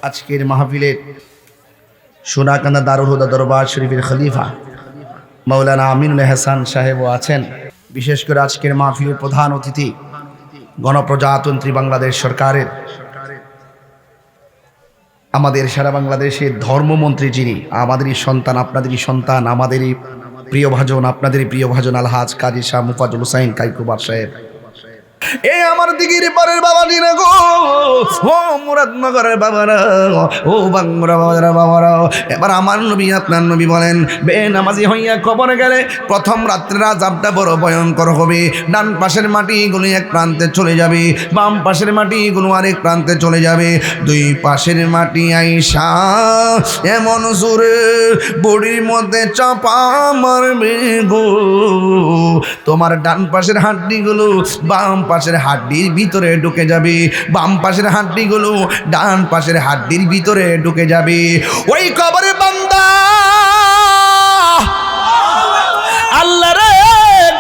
আজকের মাহফিলের সোনাকান্দা দারুল হুদা দরবার শরীফের খলিফা মাওলানা আমিনুল হাসান সাহেবও আছেন। বিশেষ করে আজকের মাহফিলের প্রধান অতিথি গণপ্রজাতন্ত্রী বাংলাদেশ সরকারের আমাদের সারা বাংলাদেশের ধর্মমন্ত্রী, যিনি আমাদেরই সন্তান, আপনাদেরই সন্তান, আমাদেরই প্রিয় ভাজন, আপনাদেরই প্রিয় ভাজন আলহাজ কাজী শাহ মুফাজ্জল হোসাইন কাইকুবার সাহেব। এই আমার দিগির পারের বাবাজিরা গো, ও মুরাদনগরের বাবারা, ও বাংলা বাবারা, এবার আমার নবী আপনার নবী বলেন, বেনামাজি হইয়া কবরে গেলে প্রথম রাত্রের আযাবটা বড় ভয়ঙ্কর হবে। ডান পাশের মাটিগুলো এক প্রান্তে চলে যাবে, বাম পাশের মাটিগুলো আরেক প্রান্তে চলে যাবে। দুই পাশের মাটি আইসা এমন জোরে বডির মধ্যে চাপা মারবে গো, তোমার ডান পাশের হাড্ডিগুলো বাম পাশের হাড্ডির ভিতরে ঢুকে যাবে, বাম পাশের হাড্ডিগুলো ডান পাশের হাড্ডির ভিতরে ঢুকে যাবে। ওই কবরে বান্দা আল্লাহ রে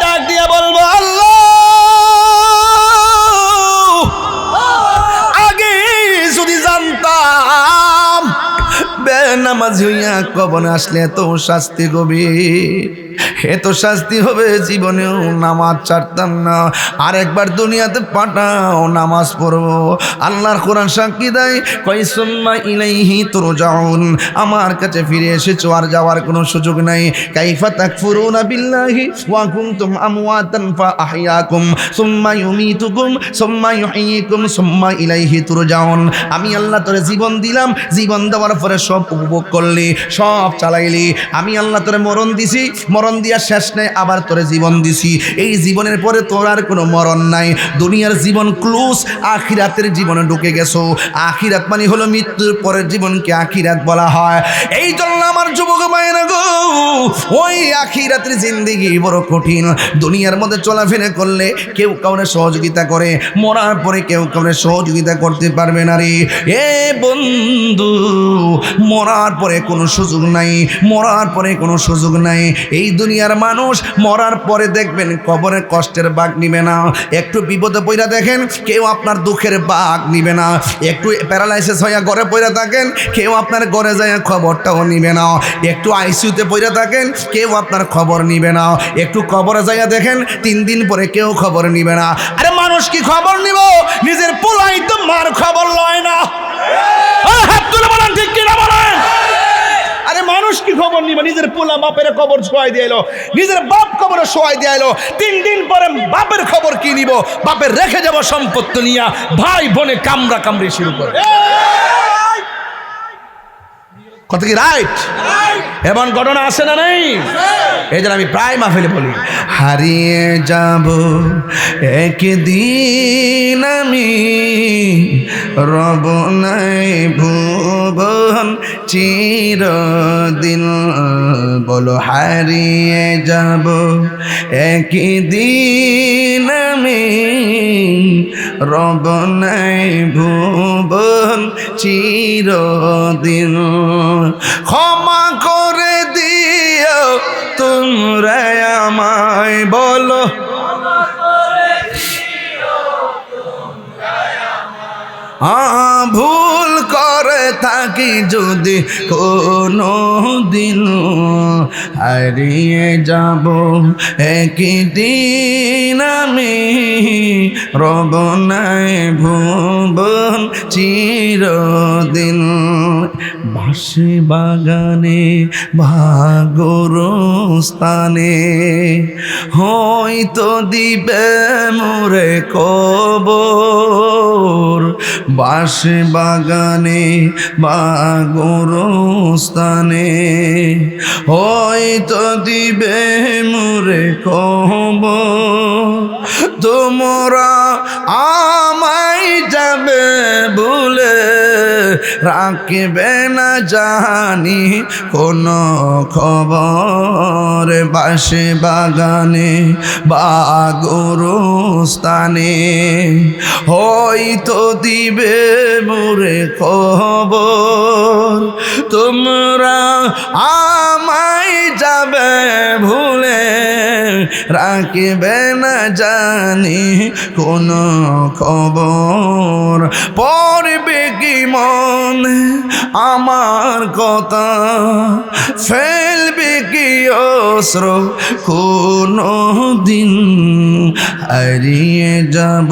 ডাক দিয়া বলবো, আল্লাহ আগে যদি জানতাম বেনামাজি হইয়া কবরে আসলে এত শাস্তি হবে, এত শাস্তি হবে, জীবনেও নামাজ ছাড়তাম না। আর একবার দুনিয়াতে পাঠাও, নামাজ পড়বো। আল্লাহর কোরআন সাক্ষী দেয়, কয় সুম্মা ইলাইহি তুরজাউন, আমার কাছে ফিরে এসেছো, আর যাওয়ার কোনো সুযোগ নাই। কাইফা তাকফুরুনা বিল্লাহি ওয়া কুনতুম আমওয়াতান ফাআহইয়াকুম সুম্মা ইউমীতুকুম সুম্মা ইউহয়িকুম সুম্মা ইলাইহি তুরজাউন। আমি আল্লাহ তোরে জীবন দিলাম, জীবন দেওয়ার পরে সব উপভোগ করলি, সব চালাইলি। আমি আল্লাহ তোরে মরণ দিছি, মরণ দিয়া শেষ নেই, আবার তোরে জীবন দিছি। এই জীবনের পরে তোর আর কোনো মরণ নাই। দুনিয়ার জীবন ক্লোজ, আখিরাতের জীবনে ঢুকে গেছো। আখিরাত মানে হলো মৃত্যুর পরের জীবনকে আখিরাত বলা হয়। এই জন্য আমার যুবক ভাইরা গো, ওই আখিরাতের জিন্দেগি বড় কঠিন। দুনিয়ার মধ্যে চলাফেরা করলে কেউ কাউরে সহযোগিতা করে, মরার পরে কেউ কাউরে সহযোগিতা করতে পারবে না রে। এ বন্ধু, মরার পরে কোনো সুযোগ নাই, মরার পরে কোনো সুযোগ নাই। এই দুনিয়ার মানুষ মরার পরে দেখবেন কবরের কষ্টের ভাগ নিবে না। একটু বিপদে পড়া দেখেন, কেউ আপনার দুঃখের ভাগ নিবে না। একটু প্যারালাইসিস হইয়া ঘরে পড়া থাকেন, কেউ আপনার ঘরে যায় খবরটাও নিবে না। একটু আইসিইউতে পড়া থাকেন, কেউ আপনার খবর নিবে না। একটু কবরে যাইয়া দেখেন, 3 দিন পরে কেউ খবর নিবে না। আরে মানুষ কি খবর নিব? নিজের পোলাই তো মার খবর লয় না। হাত তুলে বলেন, ঠিক কিনা বলেন? আরে মানুষ কি খবর নিবে? নিজের পোলা বাপের খবর শোয়াই দিয়ে এলো, নিজের বাপ খবরে শোয়াই দিয়ে এলো। 3 দিন পরে বাপের খবর কি নিব? বাপের রেখে যাব সম্পত্তি নিয়া, ভাই বোনে কামড়া কামড়ি শুরু করে। কত কি রাইট? এমন ঘটনা আছে না নেই? এই জন্য আমি প্রায় মাহফিলে বলি, হারিয়ে যাব একদিন আমি, রব নাই ভুবন চিরদিন। বলো হারিয়ে যাব একদিন আমি, রব নাই ভুবন চিরদিন। ক্ষমা করে দিও তোমরা আমায়, বলো ভুল করে থাকি যদি কোনো দিন, হারিয়ে যাব একদিন আমি, রব নাই ভুবন চিরদিন। বাঁশি বাগানে ভাগরস্থানে হয়তো দিবে মোরে কবর, বাঁশি বাগানে ভাগরস্থানে হয়তো দিবে মোরে কবর। তোমরা আমায় যাবে ভুলে, রাখবে না জানি কোনো খবর। বাঁশি বাগানে ভাগরস্থানে হয়তো দিবে মোরে খবর। তোমরা আমায় যাবে ভুলে, রাখবে না জানি কোন খবর, পড়বে কি মনে আমার কথা, ফেলবে কি অস্ত্র কোনো দিন, হারিয়ে যাব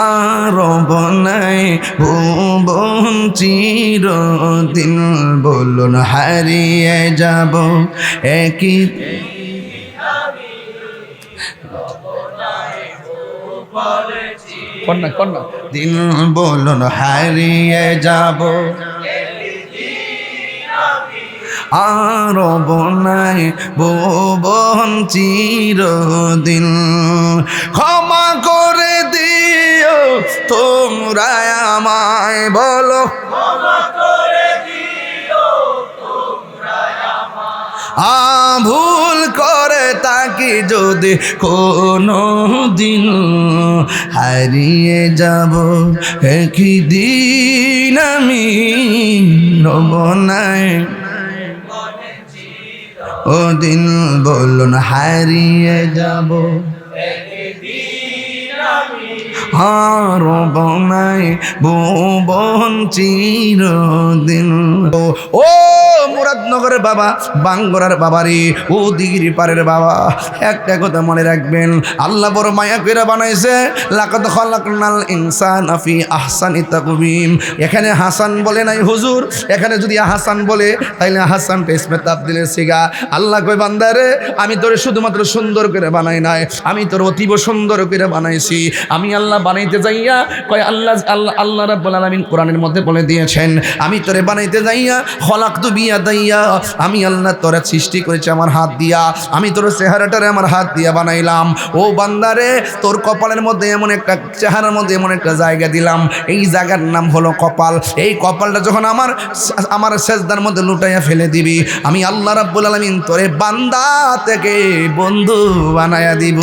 আর বনাই ভুবন চিরদিন। বলুন হারিয়ে যাব একই কন্যা কন্যা দিন, বলুন হারিয়ে যাব আর বনাই ভুবন চিরদিন। ক্ষমা করে দিও তোমরা আমায়, বলো ভুল করে তাকে যদি কোনো দিন, হারিয়ে যাব একই দিন আমি রব নাই ও দিন। বলুন হারিয়ে যাব আর বনাই ভুবন চিরদিন। ও মুরাদনগরের বাবা, বাঙ্গরার বাবা রে, ও দিগিরি পারের বাবা, একটা কথা মনে রাখবেন, আল্লাহ বড় মায়া করে বানাইছে। লাকাদ খালাকনাল ইনসানা ফি আহসানি তাকওয়িম। এখানে হাসান বলে নাই হুজুর, এখানে যদি হাসান বলে তাইলে হাসানটা ইসমে তাবদীলের সিগা। আল্লাহ কই বান্দারে আমি তোরে শুধুমাত্র সুন্দর করে বানাই নাই, আমি তোর অতীব সুন্দর করে বানাইছি। আমি আল্লাহ বানাইতে যাইয়া কয় আল্লাহ রাব্বুল আলামিন কোরআনের মধ্যে বলে দিয়েছেন, আমি তোরে বানাইতে যাইয়া খলাকতু বিয়াদাইয়া, আমি আল্লাহ তোরে সৃষ্টি করেছি আমার হাত দিয়া, আমি তোর চেহারাটারে আমার হাত দিয়া বানাইলাম। ও বান্দারে তোর কপালের মধ্যে এমন একটা, চেহারার মধ্যে এমন একটা জায়গা দিলাম, এই জায়গার নাম হলো কপাল। এই কপালটা যখন আমার সেজদার মধ্যে লুটাইয়া ফেলে দিবি, আমি আল্লাহ রাব্বুল আলামিন তোরে বান্দা থেকে বন্ধু বানায়া দিব।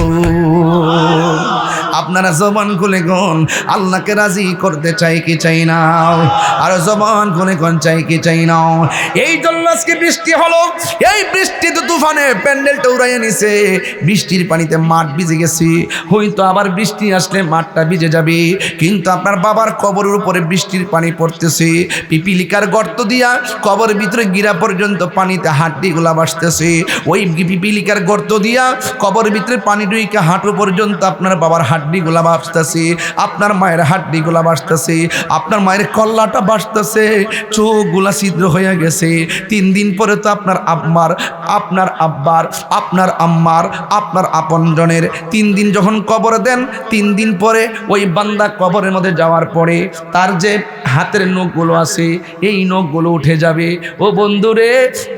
আপনারা জবান খুলে কোন আল্লাহকে রাজি করতে চাই কি চাই না? আর জবান খুলে কোন চাই কি চাই না? এই জন্য আজকে বৃষ্টি হলো, এই বৃষ্টিতে তুফানে প্যান্ডেলটা উড়াইয়া নিছে, বৃষ্টির পানিতে মাঠ ভিজে গেছে। হয়তো আবার বৃষ্টি আসলে মাঠটা ভিজে যাবে, কিন্তু আপনার বাবার কবরের উপরে বৃষ্টির পানি পড়তেছে, পিপিলিকার গর্ত দিয়া কবরের ভিতরে গিরা পর্যন্ত পানিতে হাড্ডিগুলা ভাসতেছে। ওই পিপিলিকার গর্ত দিয়া কবরের ভিতরে পানি ঢুকে হাঁটু পর্যন্ত আপনার বাবার হাড্ডিগুলা ভাসতেছে, আপনার মায়ের হাড্ডিগুলা ভাসতেছে, আপনার মায়ের কল্লাটা ভাসতেছে, চোখগুলা ছিদ্র হয়ে গেছে। 3 দিন পরে তো আপনার আব্বার, আপনার আব্বার, আপনার আম্মার, আপনার আপনজনের 3 দিন যখন কবর দেন, 3 দিন পরে ওই বান্দা কবরের মধ্যে যাওয়ার পরে তার যে হাতের নখগুলো আছে এই নখগুলো উঠে যাবে। ও বন্ধুরে,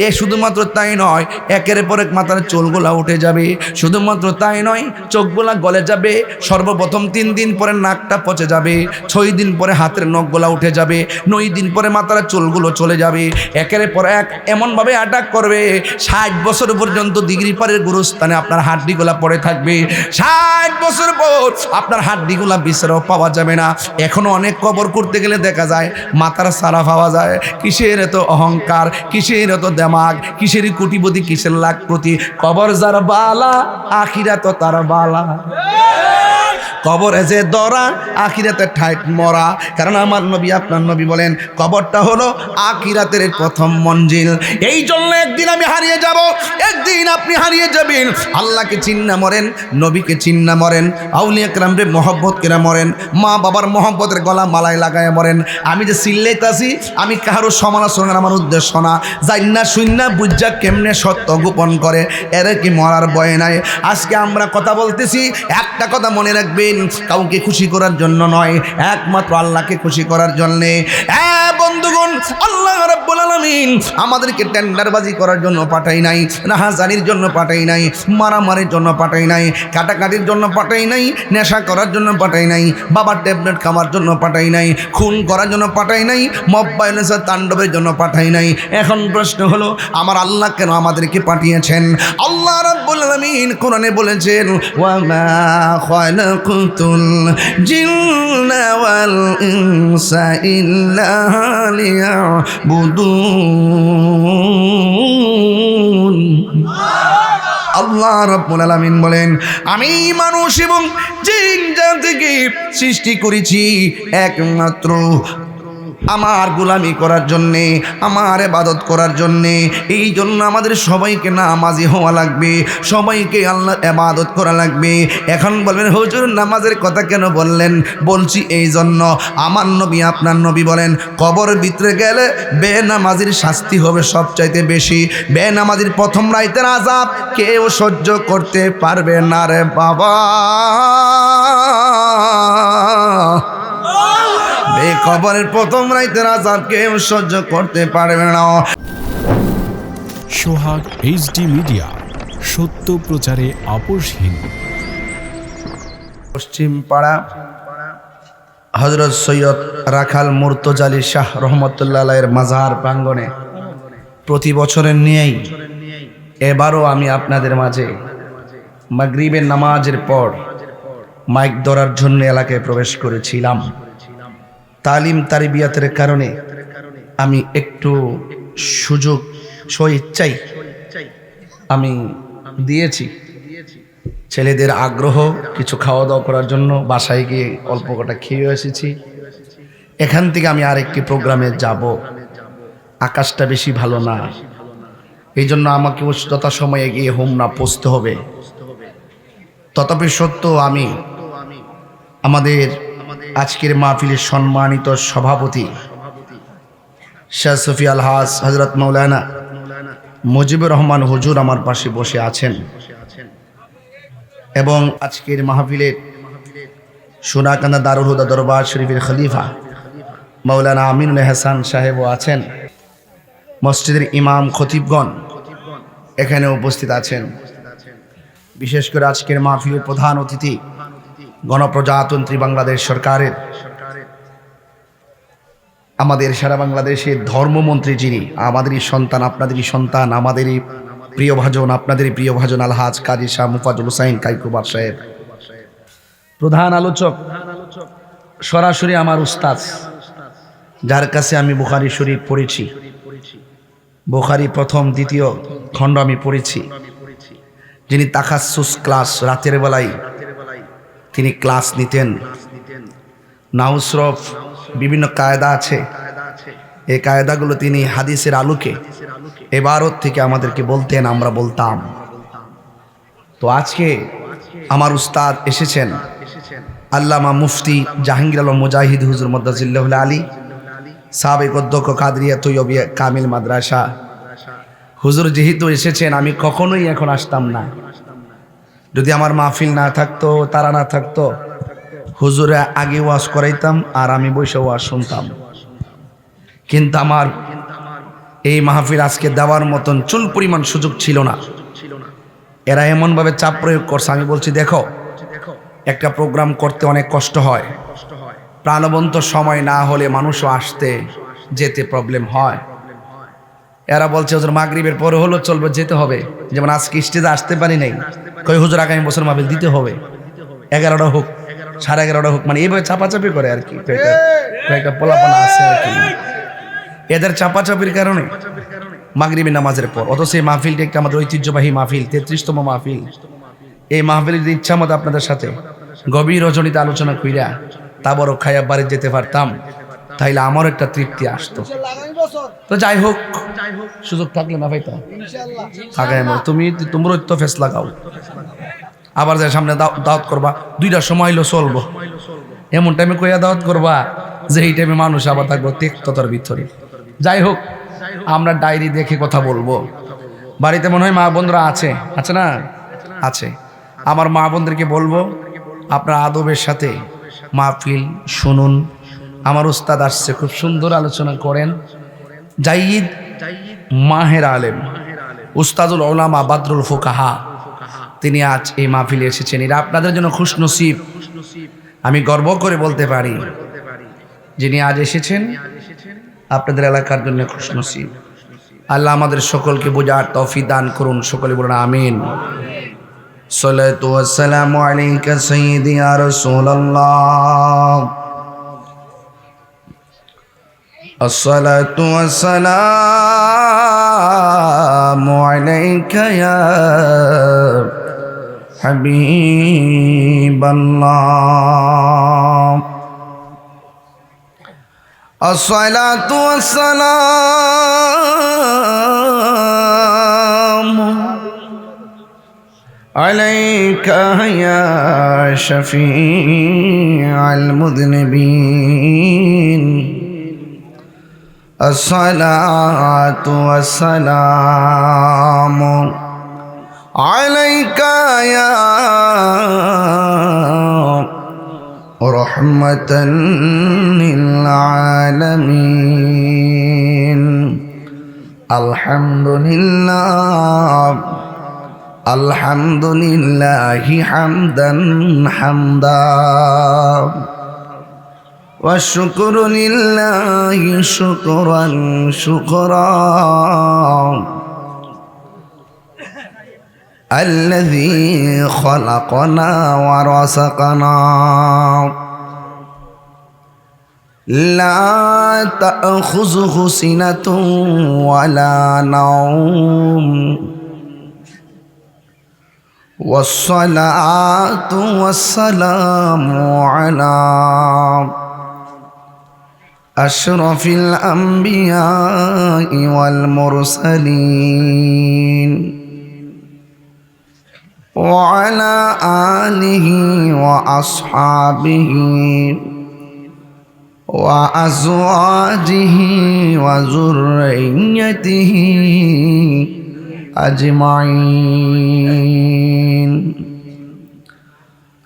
এ শুধুমাত্র তাই নয়, একের পর এক মাথার চুলগুলা উঠে যাবে। শুধুমাত্র তাই নয়, চোখগুলা গলে যাবে। সর্বপ্রথম 3 দিন পরে নাকটা পচে যাবে, 6 দিন পরে হাতের নখগুলা উঠে যাবে, 9 দিন পরে মাথার চুলগুলো চলে যাবে। একের পর এক এমনভাবে অ্যাটাক করবে, 60 বছর পর্যন্ত দিগরি পাড়ের গুরুস্থানে আপনার হাড্ডিগুলা পড়ে থাকবে। 60 বছর পর আপনার হাড্ডিগুলা বিচারও পাওয়া যাবে না। এখনো অনেক কবর করতে গেলে দেখা যায় মাথার সারা পাওয়া যায়। কিসের এত অহংকার, কিসের এত দেমাগ, কিসের কোটিপতি, কিসের লাখপতি? কবর যার বালা আখিরাত তার বালা। কবর যে দরা আখিরাতের ঠাইট মরা। কারণ আমার নবী, আপনার নবী বলেন কবরটা হলো আখিরাতের প্রথম মঞ্জিল। এই জন্য একদিন আমি হারিয়ে যাব, একদিন আপনি হারিয়ে যাবেন। আল্লাহকে চিন্না মরেন, নবীকে চিন্না মরেন, আউলিয়া কেরামরে মহব্বত করে মরেন, মা বাবার মহব্বতের গলা মালায় লাগায় মরেন। আমি যে চিল্লাইতাছি, আমি কারো সমালোচনার আমার উদ্দেশ্য না। জান্না শুন্না বুঝা কেমনে সত্য গোপন করে, এর কি মরার ভয় নাই। আজকে আমরা কথা বলতেছি, একটা কথা মনে রাখবেন, কাউকে খুশি করার জন্য নয়, একমাত্র আল্লাহকে খুশি করার জন্যে। বন্ধুগণ, আল্লাহ রাব্বুল আলামিন আমাদেরকে টেন্ডারবাজি করার জন্য পাঠাই নাই, রাহাজানির জন্য পাঠাই নাই, মারামারির জন্য পাঠাই নাই, কাটাকাটির জন্য পাঠাই নাই, নেশা করার জন্য পাঠাই নাই, বাবার ট্যাবলেট খাওয়ার জন্য পাঠাই নাই, খুন করার জন্য পাঠাই নাই, মব ভায়োলেন্সের তাণ্ডবের জন্য পাঠাই নাই। এখন প্রশ্ন হলো, আমার আল্লাহ কেন আমাদেরকে পাঠিয়েছেন? আল্লাহ রাব্বুল আলামিন কোরআনে বলেছেন, ওয়া মা খালাকুতুল জিন্না ওয়াল ইনসা ইল্লা লিয়াবুদুন। বলুন। আল্লাহ রাব্বুল আলামিন বলেন, আমি মানুষ এবং জিন জাতিকে সৃষ্টি করেছি একমাত্র আমার গোলামি করার জন্যে, আমার ইবাদত করার জন্যে। এই জন্য আমাদের সবাইকে নামাজি হওয়া লাগবে, সবাইকে আল্লাহর ইবাদত করা লাগবে। এখন বলবেন হুজুর নামাজের কথা কেন বললেন? বলছি এই জন্য, আমার নবী আপনার নবী বলেন কবর ভিতরে গেলে বেনামাজির শাস্তি হবে সবচাইতে বেশি। বেনামাজির প্রথম রাতের আযাব কেউ সহ্য করতে পারবে না রে বাবা। কবরের প্রথম রাতের আযাব কেউ সহ্য করতে পারবে না। সোহাগ এইচডি মিডিয়া, সত্য প্রচারে আপোষহীন। পশ্চিম পাড়া হযরত সৈয়দ রাখাল মুর্তজা আলী শাহ রহমতুল্লাহ আলাইহির মাজার প্রাঙ্গণে প্রতি বছরের নিয়েই এবারও আমি আপনাদের মাঝে মাগরিবের নামাজের পর মাইক ধরার জন্য এলাকায় প্রবেশ করেছিলাম। তালিম তারবিয়াতের কারণে আমি একটু সুযোগ স্বইচ্ছাই আমি দিয়েছি। ছেলেদের আগ্রহ কিছু খাওয়া দাওয়া করার জন্য বাসায় গিয়ে অল্প কটা খেয়ে এসেছি। এখান থেকে আমি আরেকটি প্রোগ্রামে যাব। আকাশটা বেশি ভালো না, এই জন্য আমাকে যথাসময়ে গিয়ে হোমনা পৌঁছতে হবে। তথাপি সত্য আমি আমাদের আজকের মাহফিলের সম্মানিত সভাপতি শাহ সফি আলহাজ হযরত মাওলানা মুজিবুর রহমান হুজুর আমার পাশে বসে আছেন এবং আজকের মাহফিলের সোনাকান্দা দারুল হুদা দরবার শরীফের খলিফা মাওলানা আমিনুল হাসান সাহেবও আছেন। মসজিদের ইমাম খতিবগণ এখানে উপস্থিত আছেন। বিশেষ করে আজকের মাহফিলের প্রধান অতিথি গণপ্রজাতন্ত্রী বাংলাদেশ সরকারের আমাদের সারা বাংলাদেশের ধর্মমন্ত্রী, যিনি আমাদেরই সন্তান, আপনাদেরই সন্তান, আমাদেরই প্রিয় ভাজন, আপনাদেরই প্রিয় ভাজন আলহাজ কাজী শাহ মুফাজ্জল হোসাইন কাইকুবার সাহেব। প্রধান আলোচক সরাসরি আমার উস্তাদ, যার কাছে আমি বুখারী শরীফ পড়েছি, বুখারী প্রথম দ্বিতীয় খণ্ড আমি পড়েছি, যিনি তাখাসসুস ক্লাস রাতের বেলায় তিনি ক্লাস নিতেন। নাহু সরফ বিভিন্ন কায়দা আছে, এই কায়দাগুলো তিনি হাদিসের আলোকে ইবারত থেকে আমাদেরকে বলতেন, আমরা বলতাম। তো আজকে আমার উস্তাদ এসেছেন আল্লামা মুফতি জাহাঙ্গীর আলম মুজাহিদ হুজুর মদ্দাজিল্লাহুল আলী, সাবেক অধ্যক্ষ কাদরিয়া তৈয়বিয়া কামিল মাদ্রাসা। হুজুর যেহেতু এসেছেন, আমি কখনোই এখন আসতাম না। যদি আমার মাহফিল না থাকতো, তারা না থাকতো, হুজুরে আগে ওয়াজ করাইতাম আর আমি বসে ওয়াজ শুনতাম। কিন্তু আমার এই মাহফিল আজকে দেওয়ার মতন চুল পরিমাণ সুযোগ ছিল না। এরা এমনভাবে চাপ প্রয়োগ করছে, আমি বলছি দেখো, একটা প্রোগ্রাম করতে অনেক কষ্ট হয়, প্রাণবন্ত সময় না হলে মানুষও আসতে যেতে প্রবলেম হয়। এরা বলছে হুজুর মাগরিবের পরে হলো চলবে, যেতে হবে। যেমন আজকে স্টেজে আসতে পারি নাই, কই হুজুর আগামী বছর মাহফিল দিতে হবে, 11টা হোক 11:30 হোক, মানে এইভাবে চাপাচাপি করে আর কি। কয়েকটা পোলাপানা আছে আর কি, এদের চাপাচাপির কারণে মাগরিবের নামাজের পর, অথচ এই মাহফিলটি একটা আমাদের ঐতিহ্যবাহী মাহফিল, 33তম মাহফিল। এই মাহফিলের যদি ইচ্ছা মতো আপনাদের সাথে গভীর রজনীতে আলোচনা কইরা তারপরও খাইয়া বাড়ি যেতে পারতাম, তাইলে আমারও একটা তৃপ্তি আসতো। তো যাই হোক, সুযোগ থাকলে না পাইতাম। তোমরা তো ফেস লাগাও, আবার যাই সামনে দাওয়াত করবা, 2টার সময় হইলো চলবো, এমন টাইমে কইয়া দাওয়াত করবা যে এই টাইমে মানুষ আবার থাকবো তিক্ততার ভিতরে। যাই হোক, আমরা ডায়েরি দেখে কথা বলবো। বাড়িতে মনে হয় মা বোনরা আছে না? আছে। আমার মা বোনদেরকে বলবো, আপনার আদবের সাথে মাহফিল শুনুন। আমার উস্তাদ আসছে, খুব সুন্দর আলোচনা করেন। জাইদ মাহের আলেম উস্তাদুল উলামা বাদরুল ফুকাহা, তিনি আজ এই মাহফিলে এসেছেন। এরা আপনাদের জন্য খুশনসিব। আমি গর্ব করে বলতে পারি, যিনি আজ এসেছেন আপনাদের এলাকার জন্য খুশনসিব। আল্লাহ আমাদের সকলকে বোঝার তৌফিক দান করুন। সকলে বলুন আমিন। সালাতু ওয়াসসালামু আলাইকা সাইয়্যিদি ইয়া রাসূলুল্লাহ। الصلاة والسلام عليك يا حبيب الله الصلاة والسلام عليك يا شفيع المذنبين الصلاة والسلام عليك يا رحمة للعالمين الحمد لله حمدا حمدا والشكر لله شكرا شكرا الذي خلقنا ورزقنا لا تأخذه سنة ولا نوم والصلاة والسلام على أشرف الأنبياء والمرسلين وعلى آله وأصحابه وأزواجه وذريته أجمعين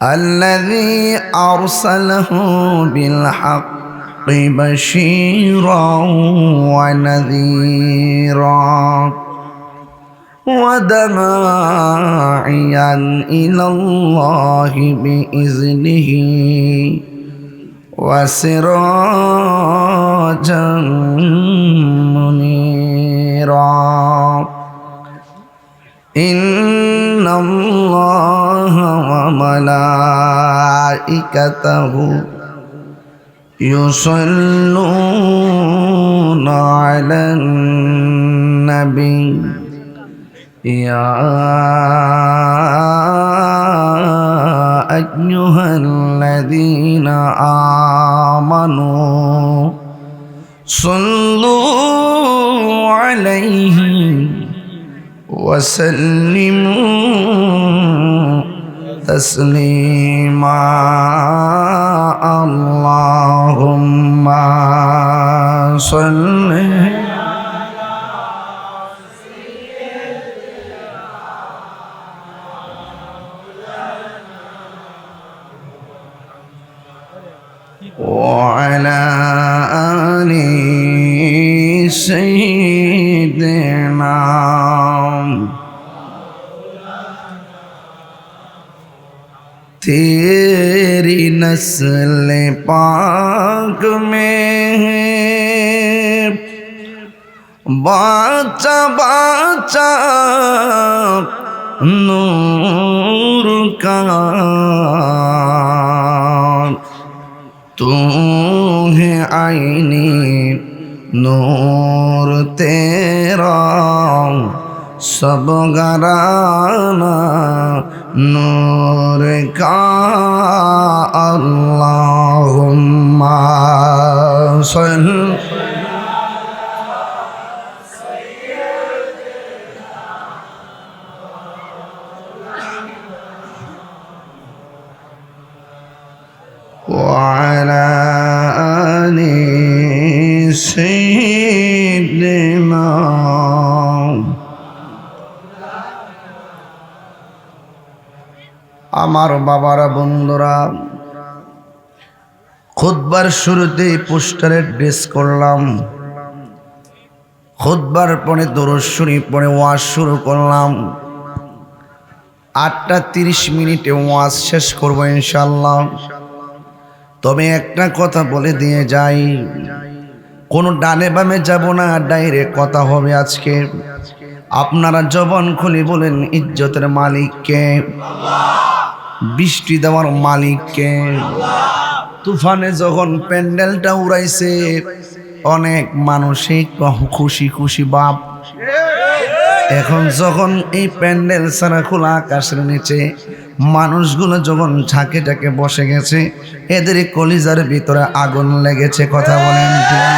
الذي أرسله بالحق بشيرا ونذيرا وداعيا إلى الله بإذنه وسراجا منيرا إن الله وملائكته يصلون على النبي يا أيها الذين آمنوا صلوا عليه وسلموا تسليما اللهم صل وعلى آل سيدنا तेरी नस्ल पाक में बाचा बाचा नूर का तू है आईनी नूर तेरा सब घराना नूर का अल्लाहुम्मा सल्लि وعلى آل سيدنا আমার বাবারা বন্ধুরা খুতবার শুরুতেই পোস্টারে ড্রেস করলাম খুতবার পরে দরুদ শরীফ পড়ে ওয়াজ শুরু করলাম 8:30 ওয়াজ শেষ করব ইনশাআল্লাহ তবে একটা কথা বলে দিয়ে যাই কোনো ডানে বামে যাব না ডাইরেক্ট কথা হবে আজকে আপনারা জবান খুলে বলেন ইজ্জতের মালিক কে বৃষ্টি দেওয়ার মালিক কে তুফানে যখন প্যান্ডেলটা উড়াইছে অনেক মানুষই খুশি খুশি বাপ। এখন যখন এই প্যান্ডেল ছাড়া খোলা আকাশের নিচে মানুষগুলো যখন ঝাঁকে ঝাঁকে বসে গেছে, এদের কলিজার ভিতরে আগুন লেগেছে। কথা বলেন ঠিক না?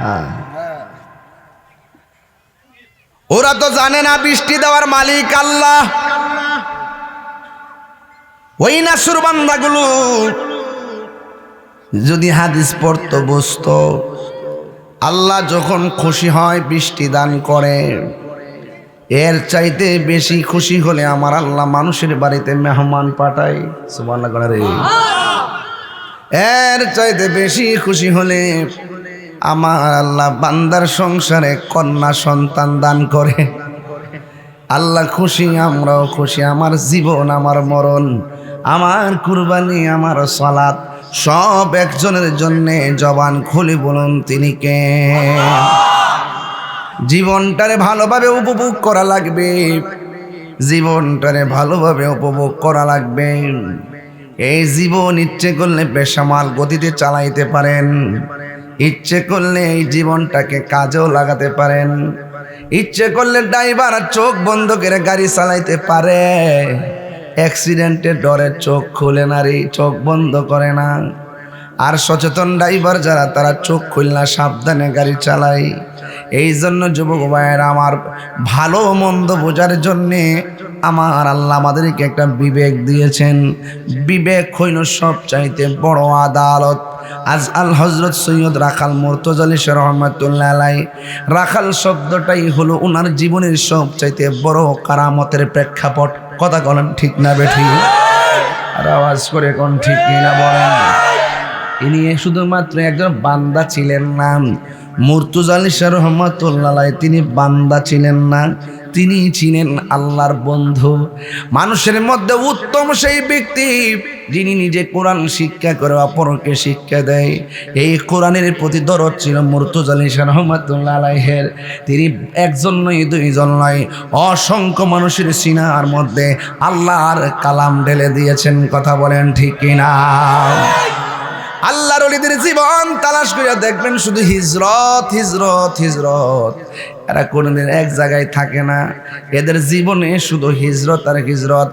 হ্যাঁ। ওরা তো জানে না বৃষ্টি দেওয়ার মালিক আল্লাহ। ওই নাসুর বান্দাগুলো যদি হাদিস পড়তো বুঝতো, আল্লাহ যখন খুশি হয় বৃষ্টি দান করে। এর চাইতে বেশি খুশি হলে আমার আল্লাহ মানুষের বাড়িতে মেহমান পাঠায়। সুবহানাল্লাহ রে। এর চাইতে বেশি খুশি হলে আমার আল্লাহ বান্দার সংসারে কন্যা সন্তান দান করে। আল্লাহ খুশি, আমরাও খুশি। আমার জীবন, আমার মরণ, আমার কুরবানি, আমার সালাত সব একজনের জন্যে। জবান খুলে বলুন তিনি কে? জীবনটারে ভালোভাবে উপভোগ করা লাগবে, জীবনটারে ভালোভাবে উপভোগ করা লাগবে। এই জীবন ইচ্ছে করলে বেসামাল গতিতে চালাইতে পারেন, ইচ্ছে করলে এই জীবনটাকে কাজেও লাগাতে পারেন, ইচ্ছে করলে ড্রাইভার চোখ বন্ধ করে গাড়ি চালাইতে পারে। অ্যাক্সিডেন্টের ডরে চোখ খুলে না রে, চোখ বন্ধ করে না। আর সচেতন ড্রাইভার যারা, তারা চোখ খুলনা সাবধানে গাড়ি চালায়। এই জন্য যুবক ভাইয়েরা, আমার ভালো মন্দ বোঝার জন্যে আমার আল্লাহ আমাদেরকে একটা বিবেক দিয়েছেন। বিবেক হইল সব চাইতে বড় আদালত। আজ আল হজরত সৈয়দ রাখাল মুর্তজা আলী রহমাতুল্লাহ আলাইহি, রাখাল শব্দটাই হলো ওনার জীবনের সব চাইতে বড় কারামতের প্রেক্ষাপট। কথা বলেন ঠিক না বেঠি? আর আওয়াজ করে কোন ঠিক কিনা বলেন। ইনি শুধুমাত্র একজন বান্দা ছিলেন না, মুর্তজা আলী রহমাতুল্লাহ আলাইহি তিনি বান্দা ছিলেন না, তিনি ছিলেন আল্লাহর বন্ধু। মানুষের মধ্যে উত্তম সেই ব্যক্তি যিনি নিজে কোরআন শিক্ষা করে অপরকে শিক্ষা দেয়। এই কোরআনের প্রতি দরদ ছিল মুর্তজা আলী রহমাতুল্লাহ আলাইহির। তিনি একজন নয়, দুইজন নয়, অসংখ্য মানুষের সিনার মধ্যে আল্লাহর কালাম ঢেলে দিয়েছেন। কথা বলেন ঠিক কিনা? আল্লাহর ওলিদের জীবন তালাশ করে দেখবেন শুধু হিজরত হিজরত হিজরত। এরা কোনোদিন এক জায়গায় থাকে না, এদের জীবনে শুধু হিজরত আর হিজরত।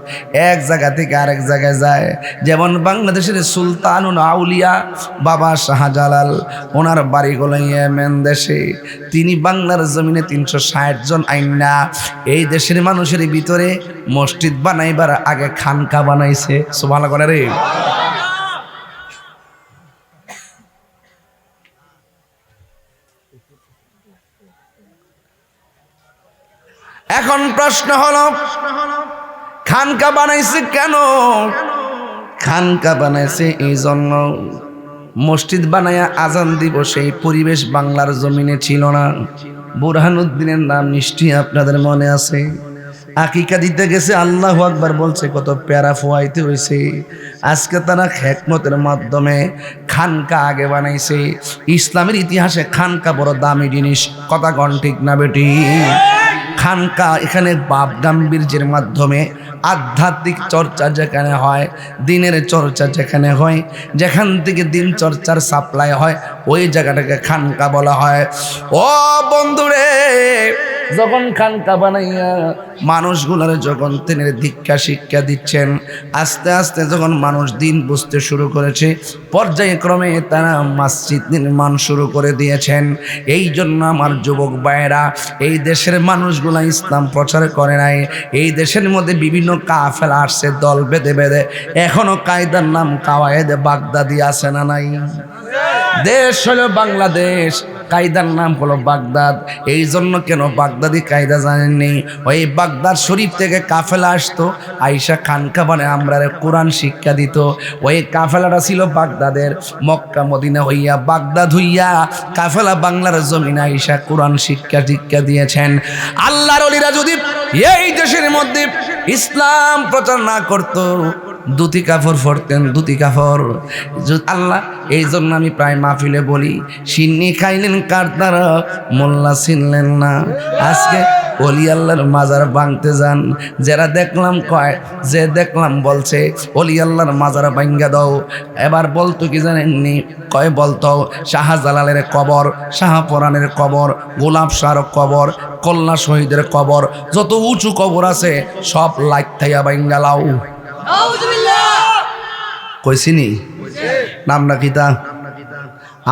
এক জায়গা থেকে আরেক জায়গায় যায়। যেমন বাংলাদেশের সুলতানুল আউলিয়া বাবা শাহজালাল, ওনার বাড়িগুলো ইয়েমেন দেশে। তিনি বাংলার জমিনে 360 জন আইনা এই দেশের মানুষের ভিতরে মসজিদ বানাইবার আগে খানকা বানাইছে। সুবহানাল্লাহ রে। এখন প্রশ্ন হলো, খানকা বানাইছে কেন? খানকা বানাইছে এই জন্য, মসজিদ বানায়া আজান দিব সেই পরিবেশ বাংলার জমিনে ছিল না। বুরহানুদ্দিনের নাম নিশ্চয়ই আপনাদের মনে আছে। আকিকা দিতে গেছে, আল্লাহু আকবার বলছে, কত প্যারা ফোয়াইতে হয়েছে। আজকে তারা হিকমতের মাধ্যমে খানকা আগে বানাইছে। ইসলামের ইতিহাসে খানকা বড় দামি জিনিস। কথা কন ঠিক না বেটি? খানকা এখানে বাপ গাম্ভীর্যের মাধ্যমে আধ্যাত্মিক চর্চা যেখানে হয়, দিনের চর্চা যেখানে হয়, যেখান থেকে দিন চর্চার সাপ্লাই হয়, ওই জায়গাটাকে খানকা বলা হয়। ও বন্ধুরে, যখন খানকা বানাইয়া মানুষগুলোর যখন তিনি দীক্ষা শিক্ষা দিচ্ছেন, আস্তে আস্তে যখন মানুষ দিন বুঝতে শুরু করেছে, পর্যায়ক্রমে তারা মসজিদ নির্মাণ শুরু করে দিয়েছেন। এই জন্য আমার যুবক ভাইয়েরা, এই দেশের মানুষগুলা ইসলাম প্রচার করে নাই। এই দেশের মধ্যে বিভিন্ন কাফেলা আসছে দল বেঁধে বেঁধে। এখনো কায়দার নাম কাওয়ায়েদে বাগদাদি আছে না নাই? দেশ হলো বাংলাদেশ, কায়দার নাম হলো বাগদাদ। এই জন্য কেন বাগদাদি কায়দা জানেননি? ওই বাগদাদ শরীফ থেকে কাফেলা আসতো, আইসা খানকা বানায় আমরা কোরআন শিক্ষা দিত। ওই কাফেলাটা ছিল বাগদাদের, মক্কা মদিনা হইয়া বাগদাদ হইয়া কাফেলা বাংলার জমিনে আইসা কোরআন শিক্ষা দিয়েছেন। আল্লাহর ওলিরা যদি এই দেশের মধ্যে ইসলাম প্রচার না করতো, দুটি কাফর পড়তেন, দুটি কাফর। আল্লাহ এই জন্য আমি প্রায় মাহফিলে বলি, সিন্নি খাইলেন কার দ্বারা, মোল্লা চিনলেন না। আজকে অলি আল্লাহর মাজার ভাঙতে যান। যারা দেখলাম কয় যে দেখলাম বলছে অলি আল্লাহর মাজার ভাঙ্গা দাও। এবার বলতো কি জানেননি? কয় বলতো শাহজালালের কবর, শাহপরানের কবর, গোলাপ শাহর কবর, কল্যাণ শহীদের কবর, যত উঁচু কবর আছে সব লাইট থাইয়া ভাঙ্গা লাও। কইছিনি নাম নাকি তা?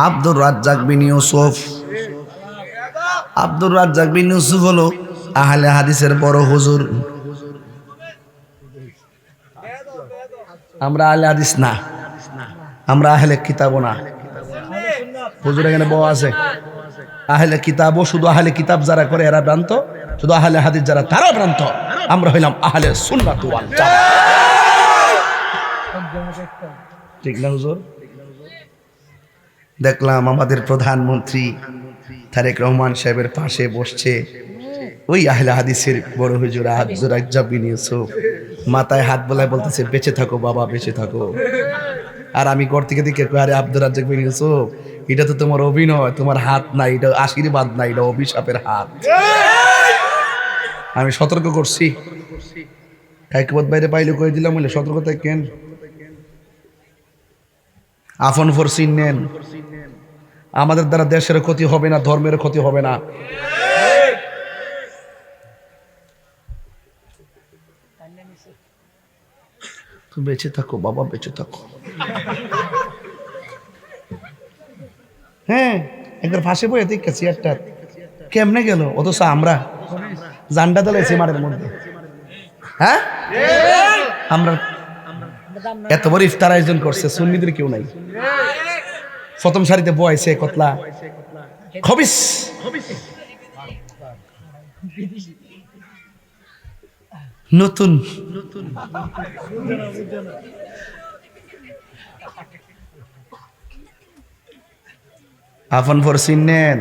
আব্দুর রাজ্জাক বিন ইউসুফ। আব্দুর রাজ্জাক বিন ইউসুফ হলো আহলে হাদিসের বড় হুজুর। আমরা আহলে হাদিস না, আমরা আহলে কিতাবও না। হুজুর এখানে বউ আছে আহলে কিতাবও, শুধু আহলে কিতাব যারা করে এরা ভ্রান্ত, শুধু আহলে হাদিস যারা তারা ভ্রান্ত। আমরা হইলাম আহলে সুন্নাত ওয়াল জামাত। ঠিক না হুজুর? দেখলাম আমাদের প্রধানমন্ত্রী তারেক রহমান সাহেবের পাশে বসছে ওই আহলে হাদিসের বড় হুজুর আব্দুর রাজ্জাক বিন ইউসুফ। মাথায় হাত বোলায় বলতেছে বেঁচে থাকো বাবা, বেঁচে থাকো। আর আমি ঘর থেকে দিকে আরে আব্দুর রাজ্জাক বিন ইউসুফ, এটা তো তোমার অভিনয়, তোমার হাত না, এটা আশীর্বাদ না, এটা অভিশাপের হাত। আমি সতর্ক করছি, কাইকবত বাইরে পাইলে কয়ে দিলাম, বলে সতর্ক থাকেন, আফন ফরসিন নেন। আমাদের দ্বারা দেশের ক্ষতি হবে না, ধর্মের ক্ষতি হবে না। তুমি বেঁচে থাকো বাবা, বেঁচে থাকো। হ্যাঁ, একবার ফাঁসে বয়ে ঠিক চেয়ারটা কেমনে গেল, অথচ আমরা জান্ডা দালাইছি মাঠের মধ্যে। হ্যাঁ, আমরা এত বড় ইফতার আয়োজন করছে, সুন্নিদের কেউ নাই। প্রথম সারিতে বয়েছে কতলা খবিস, নতুন আপন ফর সিনেন,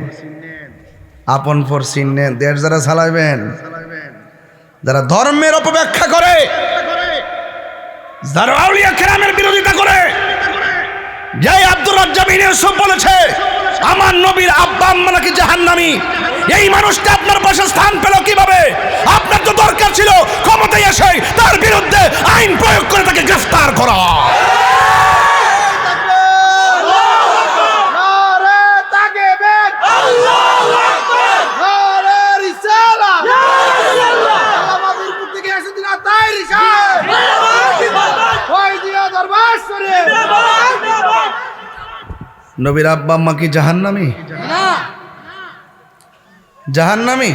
আপন ফর সিনেন। দেশ যারা চালাইবেন, যারা ধর্মের অপব্যাখ্যা করে, যারা আউলিয়া কেরামের বিরোধিতা করে, যে আব্দুর রাজ্জাক বিন ইউসুফ বলেছে আমার নবীর আব্বা আম্মা নাকি জাহান্নামী, এই মানুষটা আপনার পাশে স্থান পেল কিভাবে? আপনার তো দরকার ছিল ক্ষমতায় এসে তার বিরুদ্ধে আইন প্রয়োগ করে তাকে গ্রেফতার করা। নবীর আব্বা আম্মা কি জাহান্নামী? জাহান্নামী?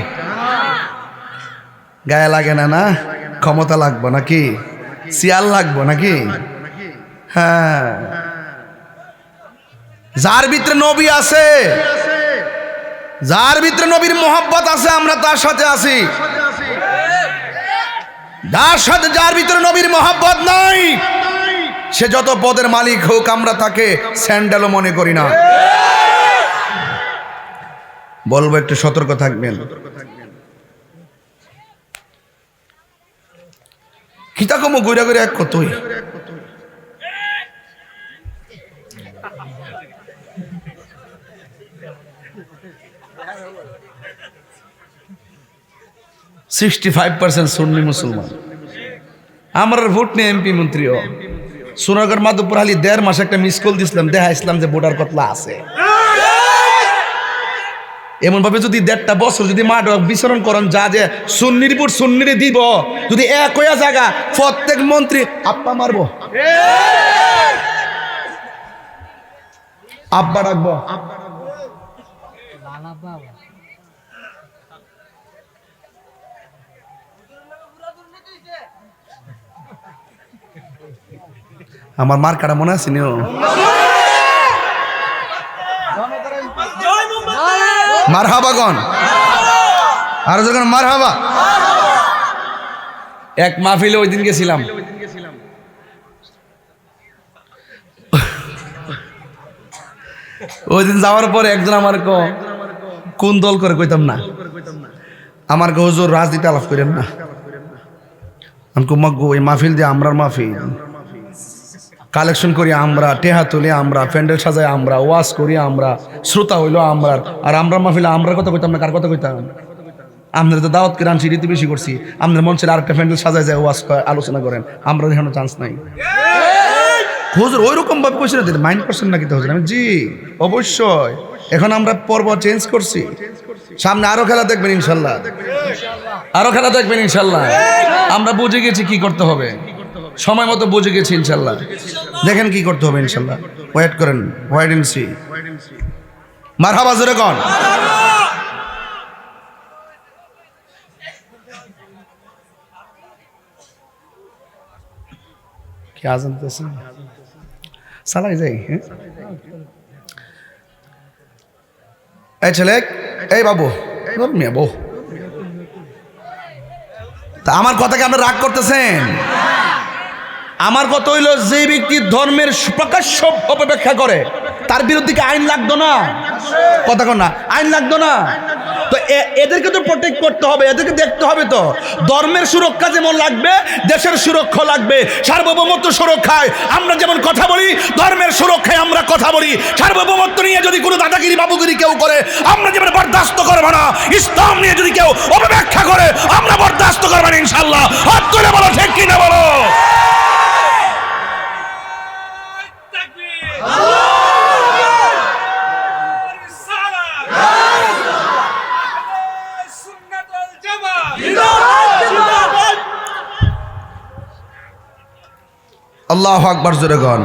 গায়ে লাগে না, না ক্ষমতা লাগবো নাকি, সিয়াল লাগবো নাকি? হ্যাঁ, যার ভিতরে নবী আছে, যার ভিতরে নবীর মোহাব্বত আছে, আমরা তার সাথে আছি। যার ভিতরে নবীর মোহাব্বত নাই, সে যত পদের মালিক হোক, আমরা তাকে স্যান্ডেলও মনে করি না। বলবো একটু সতর্ক থাকবেন। খিতা কমো গইরা গইরা এক কতই। (65% সুন্নি মুসলমান। আমরা ভোট নিয়ে এমপি মন্ত্রীও সোনাগড় মাধবপুর হালি 1.5 মাস একটা মিস কল দিছিলাম, দেখা ইসলাম যে ভোটার কতলা আছে। এমন ভাবে যদি 1.5টা বছর যদি মাঠ বিচরণ করেন, যা যে সুন্নির ভোট সুন্নিরে দিব, যদি এক হইয়া জায়গা প্রত্যেক মন্ত্রী আব্বা মারবো, আব্বা ডাকবো। আমার মার কাটা মনে আছে নিও, মারহাবা গন, আর যখন মারহাবা। এক মাহফিলে ওই দিন গেছিলাম, ওই দিন যাওয়ার পরে একজন আমার কোন দল করে কইতাম না, আমার হুজুর রাজনীতি আলাপ করেন না। আমি গো এই মাহফিল দিয়ে আমরার মাহফিল কালেকশন করি, আমরা টেহা তুলি, আমরা প্যান্ডেল সাজাই, আমরা ওয়াজ করি, আমরা শ্রোতা হইলো আমরা, আর আমরা মাহফিলে আমরা কথা কইতাম না, কার কথা কইতাম? আপনারা তো দাওয়াত করে আনছি রীতি বেশি করছি, আপনার মঞ্চের আরেকটা প্যান্ডেল সাজায় যায় ওয়াজ আলোচনা করেন, আমরা এখনো চান্স নাই। হুজুর ওই রকম ভাবে কোশ্চেন দিন মাইন্ড করছেন নাকি তো হুজুর? আমি জি অবশ্যই, এখন আমরা পর্ব চেঞ্জ করছি, সামনে আরো খেলা দেখবেন ইনশাল্লাহ, আরো খেলা দেখবেন ইনশাল্লাহ। আমরা বুঝে গেছি কি করতে হবে, সময় মতো বুঝে গেছি ইনশাল্লাহ। দেখেন কি করতে হবে ইনশাল্লাহ, ওয়েট করেন, ওয়েট এন্ড সি। মারহাবা জোরে কোন। কি আজান দিতেছে, চালাই যাই। হ্যাঁ এই ছেলে, এই বাবু, মিয়া বউ, তা আমার কথাকে আপনারা রাগ করতেছেন? আমার কথা হইল, যে ব্যক্তি ধর্মের প্রকাশ্য অপব্যাখ্যা করে তার বিরুদ্ধে কি আইন লাগতো না? কথা কন না, আইন লাগতো না? তো এদেরকে তো প্রোটেক্ট করতে হবে, এদেরকে দেখতে হবে। তো ধর্মের সুরক্ষা যেমন লাগবে, দেশের সুরক্ষা লাগবে, সার্বভৌমত্ব সুরক্ষায় আমরা যেমন কথা বলি, ধর্মের সুরক্ষায় আমরা কথা বলি। সার্বভৌমত্ব নিয়ে যদি কোনো দাদাগিরি বাবুগিরি কেউ করে, আমরা যেমন বরদাস্ত করবো না। ইসলাম নিয়ে যদি কেউ অপব্যাখ্যা করে, আমরা বরদাস্ত করবো না ইনশাল্লাহ। হাত তুলে বলো ঠিক কিনা বলো। আল্লাহু আকবার জোরে গান।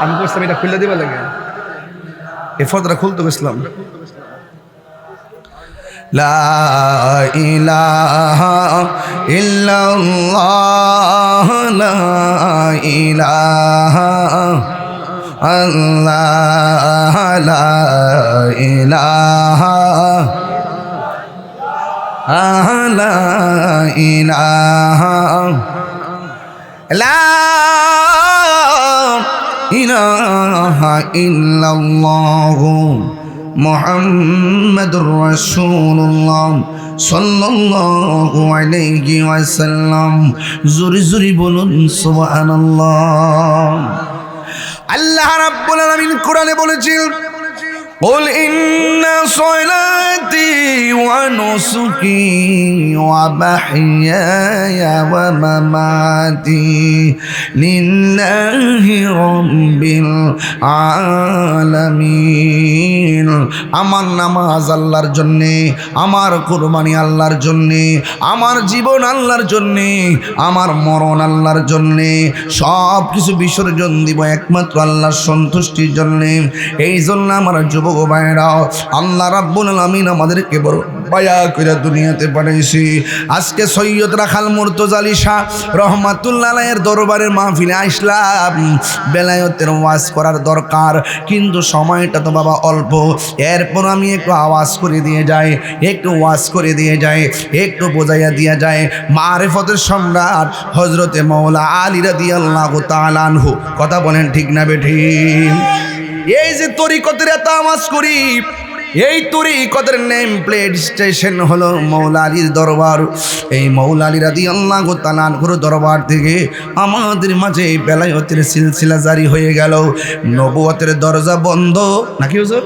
আমি বুঝতাম এটা খুলে দিবা লাগে, এই ফতরা খুলতে গেছিলাম। লা ইলাহা ইল্লাল্লাহ, লা ইলাহা আল্লাহ, লা ইলাহা লা ইলাহা লা ইলাহা ইল্লাল্লাহ মুহাম্মাদুর রাসূলুল্লাহ সাল্লাল্লাহু আলাইহি ওয়াসাল্লাম। জোরে জোরে বলুন সুবহানাল্লাহ। আল্লাহ রাব্বুল আলামিন কোরআনে বলেছেন, قل إن صلاتي ونسكي ومحياي ومماتي لله رب العالمين। আমার নামাজ আল্লাহর জন্যে, আমার কুরবানি আল্লাহর জন্যে, আমার জীবন আল্লাহর জন্যে, আমার মরণ আল্লাহর জন্যে, সব কিছু বিসর্জন দিব একমাত্র আল্লাহর সন্তুষ্টির জন্যে। এই জন্য আমার যুবক ভাইরা, আল্লাহ রাব্বুল আলামিন আমাদেরকে বড় মায়া করে দুনিয়াতে পাঠাইছি। আজকে সৈয়দ রাখাল মুর্তজা আলী শাহ রহমাতুল্লাহ আলাইহির দরবারের মাহফিলে আসলাম। বেলায়েতের ওয়াজ করার দরকার, কিন্তু সময়টা তো বাবা অল্প। এরপর আমি একটু আওয়াজ করে দিয়ে যাই, একটু ওয়াজ করে দিয়ে যাই, একটু বোঝাইয়া দিয়ে যায় মারিফতের সম্রাট হযরতে মাওলা আলী রাদিয়াল্লাহু তাআলা আনহু। কথা বলেন ঠিক না বেঠিক? এই যে তরিকতের এত আওয়াজ করি, এই তরিকতের নেম প্লেট স্টেশন হলো মাওলা আলীর দরবার। এই মাওলা আলী রাদিয়াল্লাহু তাআলা আনহুর দরবার থেকে আমাদের মাঝে বেলায়েতের সিলসিলা জারি হয়ে গেল। নবুয়তের দরজা বন্ধ নাকি হুজুর?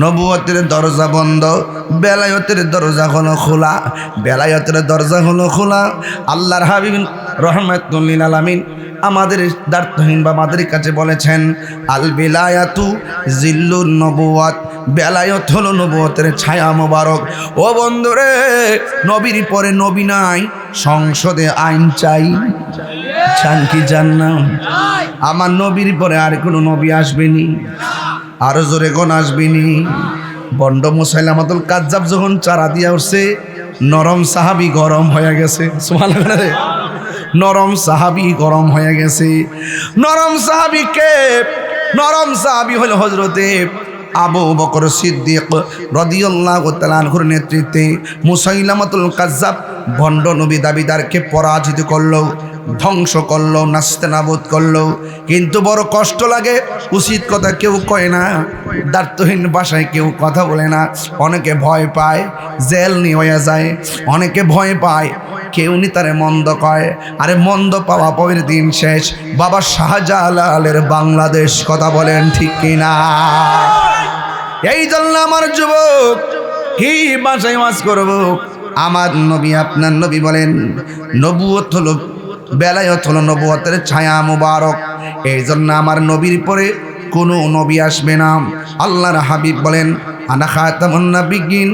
নবুয়তের দরজা বন্ধ, বেলায়েতের দরজা হলো খোলা। বেলায়েতের দরজা হলো খোলা। আল্লাহর হাবিব রাহমাতুল লিল আলামিন আমাদের দার্থহীন বা আমাদের কাছে বলেছেন, আল বিলায়াতু জিল্লুন নবুয়াত, বেলায়েত হলো নবুয়তের ছায়া মোবারক। ও বন্ধুরে, নবীর পরে নবী নাই, সংসদে আইন চাই। চান কি চান না? আমার নবীর পরে আর কোনো নবী আসবেনি, আরো জোরে কোন আসবেনি। বন্ড মুসাইলামাতুল কাজ্জাব যখন চারা দিয়া উঠছে, নরম সাহাবি গরম হয়ে গেছে। সুবহানাল্লাহ রে, নরম সাহাবি গরম হয়ে গেছে। নরম সাহাবি কে? নরম সাহাবি হলো হযরতে আবু বকর সিদ্দিক রাদিয়াল্লাহু তাআলা আনহুর নেতৃত্বে মুসাইলামাতুল কাজ্জাব ভণ্ড নবী দাবিদারকে পরাজিত করলো। ধ্বংস করলো, নাস্তানাবুদ করলো। কিন্তু বড় কষ্ট লাগে, উচিত কথা কেউ কয় না, দায়িত্বহীন ভাষায় কেউ কথা বলে না। অনেকে ভয় পায়, জেল নিয়ে হয়ে যায়, অনেকে ভয় পায়, কেউ নি তারে মন্দ কয়। আরে মন্দ পাওয়া পরের দিন শেষ। বাবা শাহজালালের বাংলাদেশ, কথা বলেন ঠিক কিনা? এই জন্য আমার যুবক, কি ভাষায় ওয়াজ করব? আমার নবী, আপনার নবী বলেন, নবুয়ত হলো, বেলায়ত হলো নবুয়তের ছায়া মুবারক। এই জন্য আমার নবীর পরে কোনো নবী আসবে না। আল্লাহর হাবিব বলেন, আনা খাতামুন নাবিয়্যিন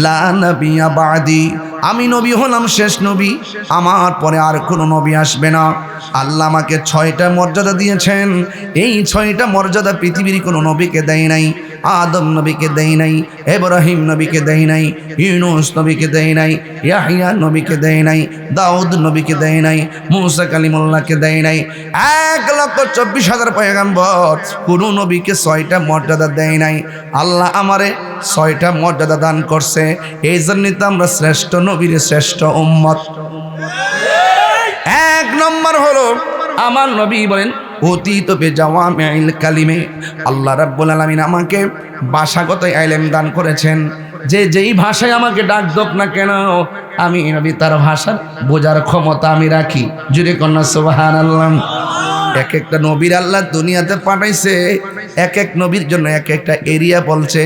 লা নাবিয়্যা বাদি, আমি নবী হলাম শেষ নবী, আমার পরে আর কোনো নবী আসবে না। আল্লাহ আমাকে 6টা মর্যাদা দিয়েছেন। এই 6টা মর্যাদা পৃথিবীর কোনো নবীকে দেয় নাই। আদম নবীকে দেয় নাই, ইব্রাহিম নবীকে দেয় নাই, ইউনূস নবীকে দেয় নাই, ইয়াহইয়া নবীকে দেয় নাই, দাউদ নবীকে দেয় নাই, মূসা কালিমুল্লাহকে দেয় নাই। 1,24,000 পয়গম্বর, কোনো নবীকে 6টা মর্যাদা দেয় নাই। আল্লাহ আমারে 6টা মর্যাদা দান করছে। এই জন্যই তো আমরা শ্রেষ্ঠ নবীর শ্রেষ্ঠ উম্মত। 1 নম্বর হলো আমার নবী বলেন, অতীত বেজাওয়ামিল কালিমে, আল্লাহ রাব্বুল আলামিন আমাকে ভাষাগত ইলম দান করেছেন। যে যেই ভাষায় আমাকে ডাক দোক না কেন, আমি নবী তার ভাষার বোঝার ক্ষমতা আমি রাখি। জুড়ে কন্যা সুবহানাল্লাহ। এক একটা নবীর আল্লাহ দুনিয়াতে পাঠাইছে, এক এক নবীর জন্য এক একটা এরিয়া বলছে,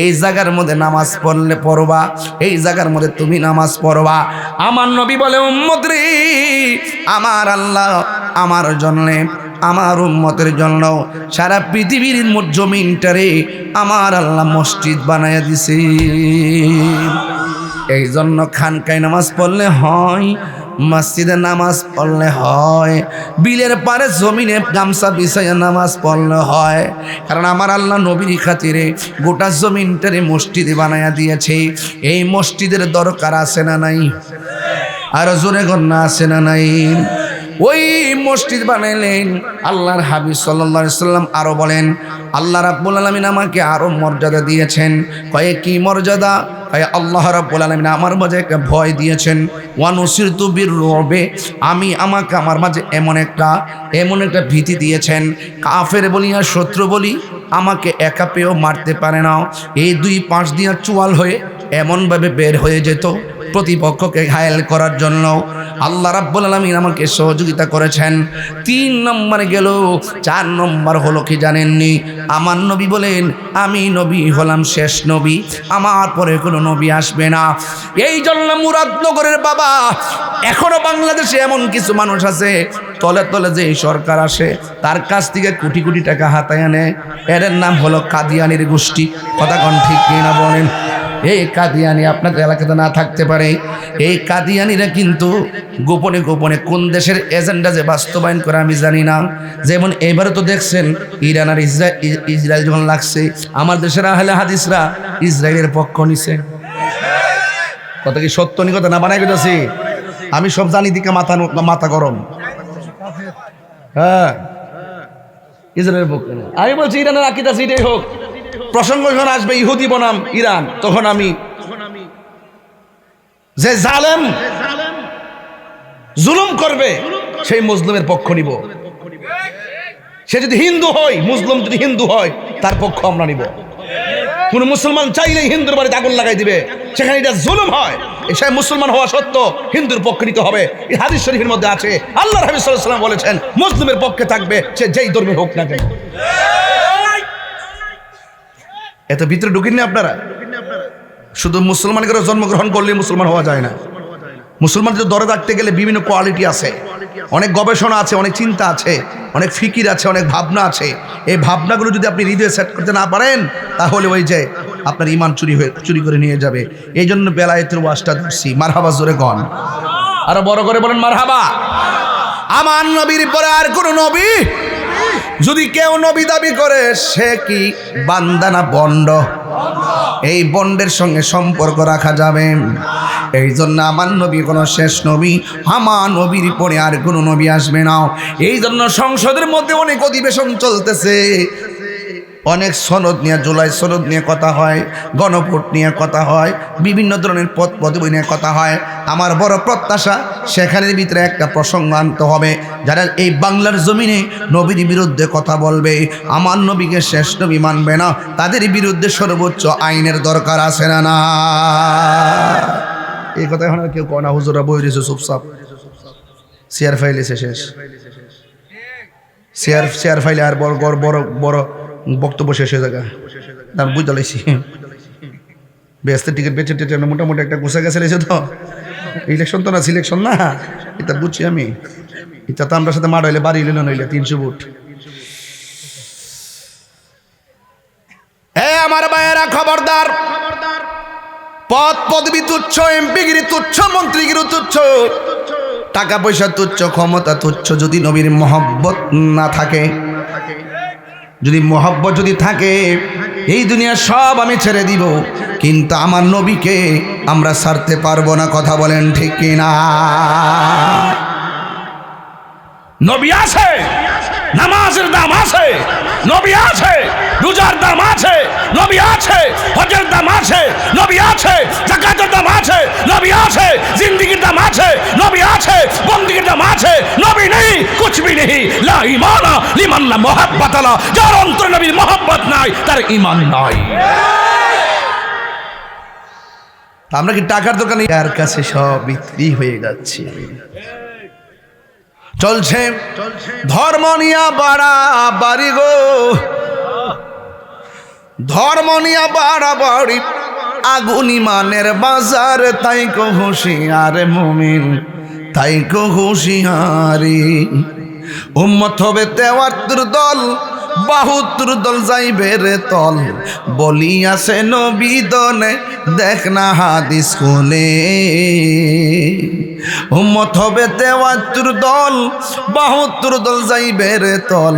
এই জায়গার মধ্যে নামাজ পড়লে পড়বা, এই জায়গার মধ্যে তুমি নামাজ পড়বা। আমার নবী বলে, উম্মত রে, আমার আল্লাহ আমার জন্য, আমার উম্মতের জন্য সারা পৃথিবীর জমিনটারে আমার আল্লাহ মসজিদ বানায়া দিছে। এই জন্য খানকায় নামাজ পড়লে হয়, মসজিদে নামাজ পড়লে হয়, বিলের পারে জমিনে গামছা বিছাইয়া নামাজ পড়লে হয়। কারণ আমার আল্লাহ নবীর খাতিরে গোটা জমিনটারে মসজিদ বানায়া দিয়েছে। এই মসজিদের দরকার আছে না নাই? আর জোরে গন্না আছে না নাই? ওই মসজিদ বানাইলেন আল্লাহর হাবিব সাল্লাল্লাহু আলাইহি সাল্লাম। আরো বলেন, আল্লাহ রাব্বুল আলামিন আমাকে আরো মর্যাদা দিয়েছেন। কয়ে কি মর্যাদা? কয়ে আল্লাহ রাব্বুল আলামিন আমার মাঝে একটা ভয় দিয়েছেন। ওয়ানুসিরতু বির-রুবে, আমি আমাকে আমার মাঝে এমন একটা ভীতি দিয়েছেন। কাফের বলি আর শত্রু বলি আমাকে একা পেয়েও মারতে পারে না। এই 2 পাশ দিয়া চুয়াল হয়ে এমনভাবে বের হয়ে যেত প্রতিপক্ষকে ঘায়েল করার জন্য। আল্লাহ রাব্বুল আলামিন আমাকে সহযোগিতা করেছেন। 3 নম্বর গেল। 4 নম্বর হলো কি জানেননি? আমার নবী বলেন, আমি নবী হলাম শেষ নবী, আমার পরে কোনো নবী আসবে না। এই জন্য মুরাদনগরের বাবা, এখনো বাংলাদেশে এমন কিছু মানুষ আছে, তলে তলে যে সরকার আসে তার কাছ থেকে কোটি কোটি টাকা হাতায় আনে। এর নাম হলো কাদিয়ানির গোষ্ঠী। কথা কোন ঠিক কিনা বলেন? এই কাদিয়ানি আপনাদের এলাকাতে না থাকতে পারে। এই কাদিয়ানিরা কিন্তু গোপনে গোপনে কোন দেশের এজেন্ডা যে বাস্তবায়ন করে আমি জানি না। যেমন এবারে তো দেখছেন ইরান আর ইসরায়েল যখন লাগছে, আমার দেশের আহলে হাদিসরা ইসরায়েলের পক্ষ নিছে। কথা কি সত্য নি? কথা না বানাই গেছি আমি, সব জানি দিকে মাথা গরম। হ্যাঁ, ইসরায়েলের পক্ষ না। আমি বলছি ইরানের আকীদা সেটাই হোক। প্রসঙ্গ যখন আসবে ইহুদি বনাম ইরান, তখন আমি যে জালেম জুলুম করবে সেই মুসলিমের পক্ষ নিব। সে যদি হিন্দু হয়, মুসলিম যদি হিন্দু হয়, তার পক্ষ আমরা নিব। কোন মুসলমান চাইলেই হিন্দুর বাড়িতে আগুন লাগাই দিবে, সেখানে এটা জুলুম হয়, সে মুসলমান হওয়া সত্ত্বেও হিন্দুর পক্ষে নিতে হবে। এই হাদিস শরীফের মধ্যে আছে, আল্লাহর হাবিব সাল্লাল্লাহু আলাইহি ওয়াসাল্লাম বলেছেন, মুসলিমের পক্ষে থাকবে সে যেই ধর্মের হোক না কেন। এত ভিতরে ঢুকিনি আপনারা? শুধু মুসলমানকে জন্মগ্রহণ করলে মুসলমান হওয়া যায় না। মুসলমানদের দরে রাখতে গেলে বিভিন্ন কোয়ালিটি আছে, অনেক গবেষণা আছে, অনেক চিন্তা আছে, অনেক ফিকির আছে, অনেক ভাবনা আছে। এই ভাবনাগুলো যদি আপনি হৃদয়ে সেট করতে না পারেন, তাহলে ওই যে আপনার ইমান চুরি করে নিয়ে যাবে। এই জন্য বেলায়েতের ওয়াজটা ধরছি। মারহাবা, জোরে গন, আরো বড় করে বলেন মারহাবা। আমার নবীর পরে আর কোন নবী যদি কেউ নবী দাবি করে, সে কি বান্দা না বন্ড? এই বন্ডের সঙ্গে সম্পর্ক রাখা যাবে। এই জন্য আমার নবী কোনো শেষ নবী, আমার নবীর পরে আর কোনো নবী আসবে না। এই জন্য সংসদের মধ্যে অনেক অধিবেশন চলতেছে, অনেক সনদ নিয়ে, জুলাই সনদ নিয়ে কথা হয়, গণভোট নিয়ে কথা হয়, বিভিন্ন ধরনের পদ পদবি নিয়ে কথা হয়। আমার বড় প্রত্যাশা সেখানের ভিতরে একটা প্রসঙ্গ আনতে হবে, যারা এই বাংলার জমিনে নবীর বিরুদ্ধে কথা বলবে, আমার নবীকে শেষ নবী মানবে না, তাদের বিরুদ্ধে সর্বোচ্চ আইনের দরকার আছে না না? এই কথা এখন আর কেউ কয় না, হুজুরা বই রয়েছে চুপচাপ, চেয়ার ফাইলেছে শেষ, চেয়ার ফাইলে আর বড় বড় বড় বক্তব্য শেষ হয়ে যাবে। আমি বুঝতে লাইছি ব্যস্ত টিকিট বেঁচে টেটে মোটামুটি একটা গোছা গেছে লেছে তো, ইলেকশন তো না সিলেকশন না, এটা বুঝছি আমি। এটা তো আমরা সাথে মার হইলে বাড়ি হইলে না হইলে 300 ভোট। এ আমার ভাইয়েরা খবরদার, পদ পদবি তুচ্ছ, এমপিগিরি তুচ্ছ, মন্ত্রীগিরি তুচ্ছ, টাকা পয়সা তুচ্ছ, ক্ষমতা তুচ্ছ, যদি নবীর মহব্বত না থাকে, যদি মহব্বত যদি থাকে, এই দুনিয়া সব আমি ছেড়ে দিব, কিন্তু আমার নবীকে আমরা ছাড়তে পারবো না। কথা বলেন ঠিক কিনা? নবী আছে, নামাজের দাম আছে, নবী আছে, রোজার দাম আছে, নবী আছে, হজের দাম আছে, নবী আছে, যাকাতের দাম আছে, নবী আছে, জিন্দেগির দাম আছে, নবী আছে, বন্দেগীর দাম আছে, নবী নেই কুছ ভি নেই। লা ঈমান লিমান লা মুহাব্বত লা, যার অন্তরে নবীর মুহাব্বত নাই তার ঈমান নাই। আমরা কি টাকার দোকানে কার কাছে সব বিক্রি হয়ে যাচ্ছে? চলছে ধর্ম নিয়া বাড়াবাড়ি গো, ধর্ম নিয়া বাড়াবাড়ি, আগুন ইমানের বাজার, তাই কো হুঁশিয়ার মুমিন, তাই কো হুঁশিয়ারি। উম্মত হবে 73 দল, 72 দল যাইবে রে তল, বলিয়াছে নবী দনে, দেখ না হাদিস খুলে। উম্মত হবে 73 দল, 72 দল যাইবে রে তল,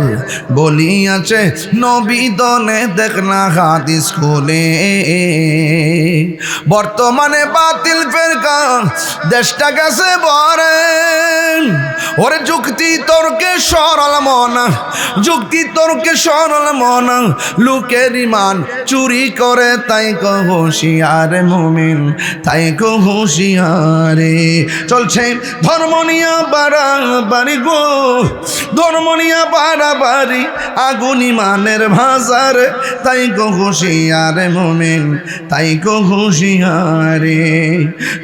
বলিয়াছে নবী দনে, দেখ না হাদিস খুলে। বর্তমানে বাতিল ফেরকা দেশটা গেছে বরে, ওরে যুক্তি তর্কে সরল মন, যুক্তি তর্কে সরল মন, লোকের ঈমান চুরি করে, তাই কো হুঁশিয়ার মুমিন, তাই কো হুঁশিয়ারে। চলছে ধর্ম নিয়া বাড়াবাড়ি গো, ধর্ম নিয়া বাড়াবাড়ি, আগুন ইমানের ভাজার, তাই কো হুঁশিয়ার মুমিন, তাই কো হুঁশিয়ারে।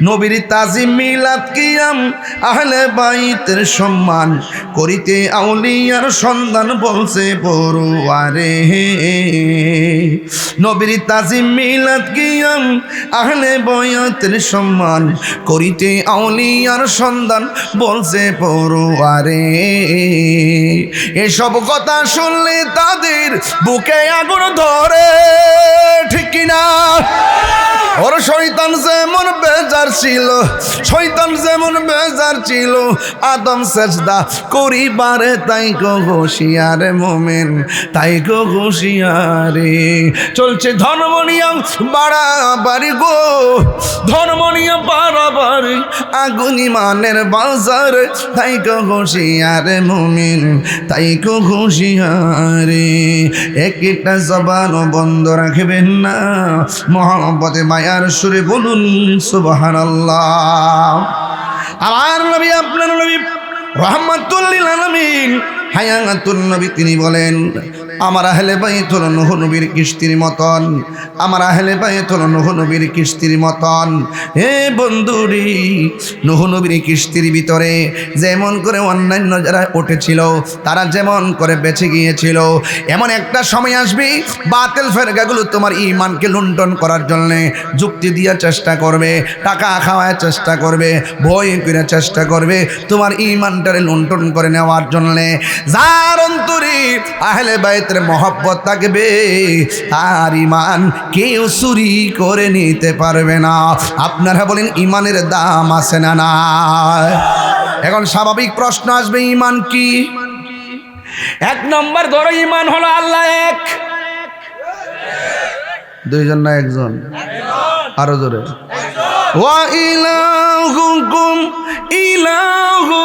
নবীর তাজিম মিলাদ কিয়াম, আহলে বাইতের সম্মান করিতে আউলিয়ার সন্ধান, বলছে পড়ুয়ারে। নবীর তাজিম মিলাদ কিয়াম, আহলে বাইতের সম্মান করিতে আউলিয়ার সন্ধান, বলছে পড়ুয়ারে। এসব কথা শুনলে তাদের বুকে আগুন ধরে, ঠিক কিনা? ওর শয়তান যেমন বেজার ছিল, শয়তান যেমন বেজার ছিল, আদম সেজদা করিবারে, তাই কো হুঁশিয়ারে মুমিন, তাই কো হুঁশিয়ারে। চলছে ধর্ম নিয়ম বাড়াবাড়ি গো, ধর্ম নিয়ম বাড়াবাড়ি, আগুন ইমানের বাজার, তাই কো হুঁশিয়ারে মুমিন, তাই কো হুঁশিয়ারে। একটা জবানও বন্ধ রাখবেন না, মহব্বতে মায়ার সুরে বলুন সুবহানাল্লাহ। আমার নবী, আপনার নবী রাহমাতুল লিল আলামিন, হায়াতুন নবী, তিনি বলেন, আমার আহলে বাইত হলো নূহ নবীর কিস্তির মতন, আমার আহলে বাইত হলো নূহ নবীর কিস্তির মতন। হে বন্ধুরি, নূহ নবীর কিস্তির ভিতরে যেমন করে অন্যান্য যারা উঠেছিল, তারা যেমন করে বেঁচে গিয়েছিল, এমন একটা সময় আসবে বাতিল ফেরকাগুলো তোমার ঈমানকে লুণ্ঠন করার জন্যে যুক্তি দিয়ে চেষ্টা করবে, টাকা খাওয়ার চেষ্টা করবে, ভয় করে চেষ্টা করবে তোমার ঈমানটারে লুণ্ঠন করে নেওয়ার জন্যে। যার অন্তরে আহলে বাইতের মহব্বত থাকবে, তার ঈমান কেউ চুরি করে নিতে পারবে না। আপনারা বলেন ঈমানের দাম আছে না না? এখন স্বাভাবিক প্রশ্ন আসবে, ঈমান কি? 1 নম্বর ধরো, ঈমান হলো আল্লাহ এক। দুইজন না একজন? আরো জোরে। ওয়া ইলাহুকুম ইলাহু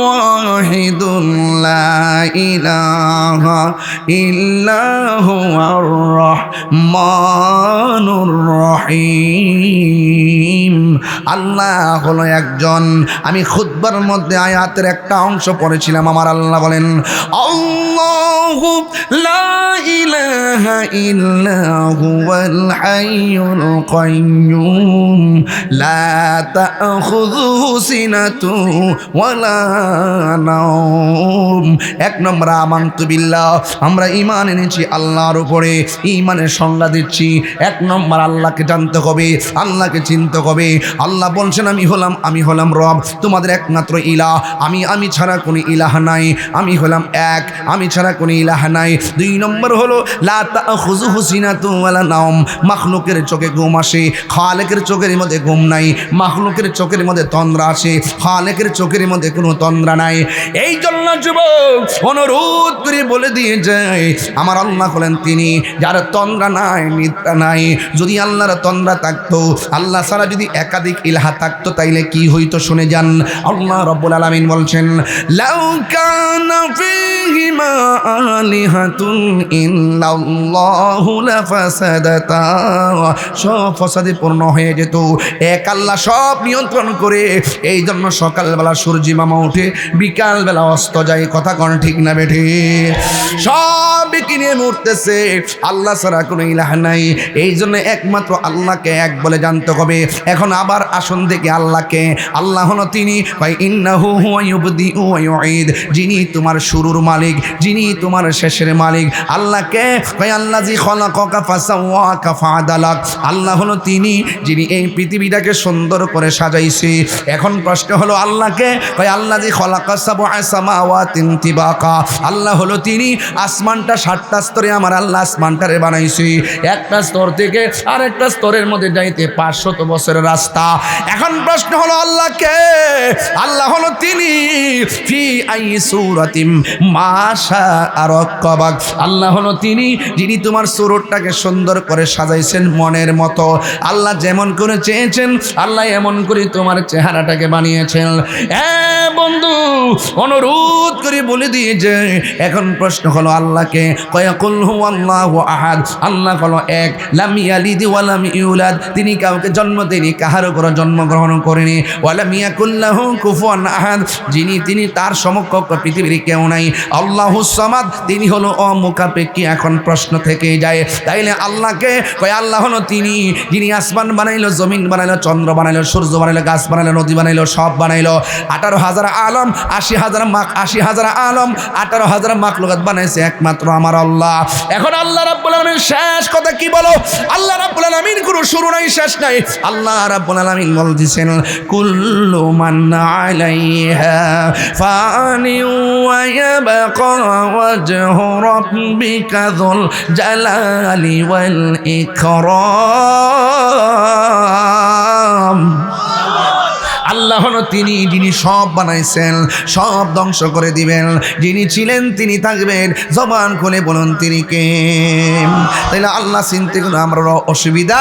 ওয়াহিদুন লা ইলাহা ইল্লা হুয়ার রহমানুর রহিম। আল্লাহ হলো একজন। আমি খুতবার মধ্যে আয়াতের একটা অংশ পড়েছিলাম। আমার আল্লাহ বলেন, আল্লাহু লা ইলাহা ইল্লা হুয়াল হাইয়ুল কাইয়্যুম লা তাখুযুহু সিনাতুন ওয়ালা নাওম। এক নম্বর আমানতু বিল্লাহ, আমরা ঈমান এনেছি আল্লাহর উপরে। ঈমানের সংজ্ঞা দিচ্ছি। এক নম্বর আল্লাহকে জানতে হবে, আল্লাহকে চিনতে হবে। আল্লাহ বলছেন আমি হলাম রব, তোমাদের একমাত্র ইলাহ। আমি ছাড়া কোনো ইলাহ নাই। আমি হলাম এক, আমি ছাড়া কোনো ইলাহ নাই। দুই নম্বর হলো লা তাখুযুহু সিনাতুন ওয়ালা নাওম, মাখলুকের চোখে ঘুম আসে, খালেকের চোখের মধ্যে ঘুম নাই। মাখলুকের চোখের মধ্যে তন্দ্রা আসে, খালেকের চোখের মধ্যে কোনো তন্দ্রা নাই। এই জন্য যুবক অনুরোধ করে বলে দিয়ে যায়, আমার আল্লাহ হলেন তিনি যার তন্দ্রা নাই, নিদ্রা নাই। যদি আল্লাহর তন্দ্রা থাকতো, আল্লাহ ছাড়া যদি একাধিক ইলাহা থাকতো, তাইলে কি হইতো শুনে যান। আল্লাহ রাব্বুল আলামিন বলছেন, লাউ কানা ফীহিমা আলিহাতুন ইল্লাল্লাহু লাফাসাদাতা, সব ফসাদে পূর্ণ হয়ে যেত। এক আল্লাহ সব নিয়ন্ত্রণ করে। এই জন্য সকালবেলা সূর্য মামা ওঠে, বিকালবেলা অস্ত যায়। কথা কোন ঠিক না বেঠে? সব কিনে মরতেছে, আল্লাহ ছাড়া কোনো ইলাহ নাই। এই জন্য একমাত্র আল্লাহকে এক বলে জানতে হবে। এখন আবার আসন থেকে আল্লাহকে, আল্লাহ হলো তিনি ইন্নাহু হুয়া ইউবদিউ ওয়া ইউঈদ, যিনি তোমার শুরুর মালিক, যিনি তোমার শেষের মালিক। আল্লাহকে আল্লাযী খালাকাকা ফাসাওয়াকা ফাআদালাক, আল্লাহ হলো তিনি যিনি এই পৃথিবীটাকে সুন্দর করে সাজাইছে। এখন প্রশ্ন হলো আল্লাহকে আল্লাযী খালাকা সাবআ সামাওয়াতিন তিবাকা, আল্লাহ হলো তিনি আসমানটা 7টা স্তরে আমার আল্লাহ আসমানটারে বানাইছে। একটা স্তর থেকে আরেকটা স্তরের মধ্যে যাইতে 500 বছরের রাস্তা। এখন প্রশ্ন হলো আল্লাহকে, আল্লাহ হলো তিনি ফি আই সূরাতিম মাশা আরাকাবাক, আল্লাহ হলো তিনি যিনি তোমার সুরতটাকে সুন্দর করে সাজাইছেন মনের মতো। আল্লাহ যেমন করে চেয়েছেন, আল্লাহ এমন করে তোমার চেহারাটাকে বানিয়েছেন। বন্ধু অনুরোধ করে বলে দিয়ে যে এখন প্রশ্ন হলো আল্লাহকে কুল হুয়াল্লাহু আহাদ, আল্লাহ হলো এক, লাম ইয়ালিদ ওয়া লাম ইউলাদ, তিনি কাউকে জন্ম দেননি, কাহারও কোনো জন্মগ্রহণ করেনি। ওয়া লাম ইয়াকুল লাহু কুফুয়ান আহাদ, তিনি তার সমকক্ষ পৃথিবীর কেউ নাই। আল্লাহুস সামাদ, তিনি হলো অমুখাপেক্ষী। এখন প্রশ্ন থেকে যায়, তাইলে আল্লাহকে আল্লাহ হলো তিনি যিনি আসমান বানাইলো, জমিন বানাইলো, চন্দ্র বানাইলো, সূর্য বানাইলো, গাছ বানাইলো, নদী বানাইলো, সব বানাইলো। 18,000 আলম, 80,000 আলম, 18,000 মাখলুকাত বানাইছে একমাত্র আমার আল্লাহ। এখন আল্লাহ রাব্বুল আলামিন শেষ কথা কি বলো? আল্লাহ রাব্বুল আলামিন কোনো শুরু নাই, শেষ নাই। আল্লাহ রাব্বুল আলামিন বলতেছেন, কুল্লু মান আলাইহা ফানি ওয়া ইয়াবকা ওয়াজহু রাব্বিকা যুল জালালি ওয়াল ইকরাম। আল্লাহ হলো তিনি যিনি সব বানাইছেন, সব ধ্বংস করে দিবেন। যিনি ছিলেন তিনি থাকবেন। জবান খুলে বলুন তিনি কে? তাইলে আল্লাহ চিনতে কোনো আমার অসুবিধা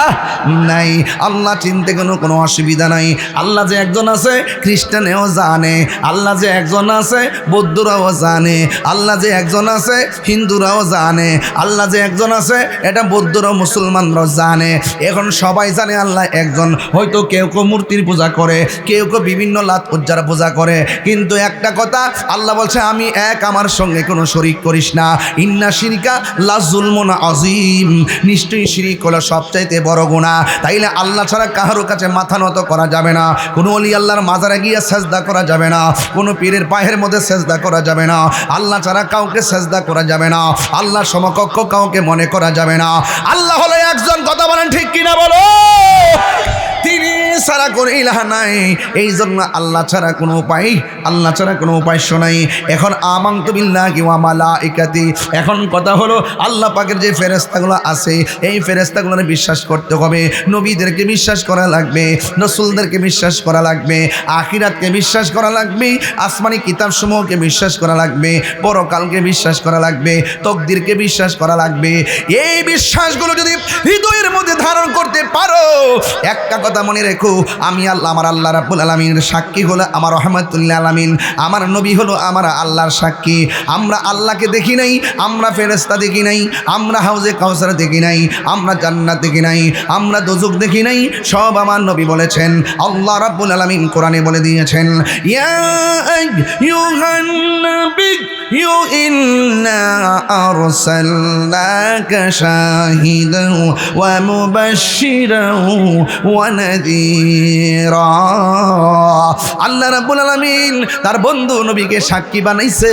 নাই, আল্লাহ চিনতে কোনো অসুবিধা নাই। আল্লাহ যে একজন আছে খ্রিস্টানেও জানে, আল্লাহ যে একজন আছে বৌদ্ধরাও জানে, আল্লাহ যে একজন আছে হিন্দুরাও জানে, আল্লাহ যে একজন আছে এটা বৌদ্ধরাও মুসলমানরাও জানে। এখন সবাই জানে আল্লাহ একজন। হয়তো কেউ কেউ মূর্তির পূজা করে, কেউ কেউ বিভিন্ন লাত উজ্জার পূজা করে, কিন্তু একটা কথা আল্লাহ বলছে আমি এক, আমার সঙ্গে কোনো শরীক করিস না। ইন্না শিরকা লা যুলমুন আযীম, নিশ্চয়ই শিরিক হলো সবচাইতে বড় গুনাহ। তাইলে আল্লাহ ছাড়া কারো কাছে মাথা নত করা যাবে না, কোনো ওলি আল্লাহর মাজারে গিয়ে সেজদা করা যাবে না, কোনো পীরের পায়ের মধ্যে সেজদা করা যাবে না, আল্লাহ ছাড়া কাউকে সেজদা করা যাবে না, আল্লাহ সমকক্ষ কাউকে মনে করা যাবে না। আল্লাহ হলো একজন। কথা বলেন ঠিক কিনা বলো? তিনি ছাড়া কোনো ইলাহ নাই। এই জন্য আল্লাহ ছাড়া কোনো উপায়, আল্লাহ ছাড়া কোনো উপাস্য নাই। এখন আমানতু বিল্লাহি ওয়া মালাইকাতি, এখন কথা হলো আল্লাহ পাকের যে ফেরেশতাগুলো আছে এই ফেরেশতাগুলোর বিশ্বাস করতে হবে। নবীদেরকে বিশ্বাস করা লাগবে, রাসূলদেরকে বিশ্বাস করা লাগবে, আখিরাতকে বিশ্বাস করা লাগবে, আসমানি কিতাবসমূহকে বিশ্বাস করা লাগবে, পরকালকে বিশ্বাস করা লাগবে, তকদিরকে বিশ্বাস করা লাগবে। এই বিশ্বাসগুলো যদি হৃদয়ের মধ্যে ধারণ করতে পারো, একটা কথা মনে রেখো, রেখো, আমি আল্লাহ, আমার আল্লাহ রাব্বুল আলামিনের সাক্ষী হলো আমার রহমাতুল্লিল আলামিন, আমার নবী হলো আমার আল্লাহর সাক্ষী। আমরা আল্লাহকে দেখি নাই, আমরা ফেরেশতা দেখি নাই, আমরা হাউজে কাউসার দেখি নাই, আমরা জান্নাত দেখি নাই, আমরা দোজখ দেখি নাই, সব আমার নবী বলেছেন। আল্লাহ রাব্বুল আলামিন কোরআনে বলে দিয়েছেন, ইয়া আইয়ুহান নাবিয়্যু ইন্না আরসালনাকা শাহিদান ওয়া মুবাশশিরান ওয়া নাযীরা। আল্লাহ রাব্বুল আলামিন তার বন্ধু নবীকে সাক্ষী বানাইছে,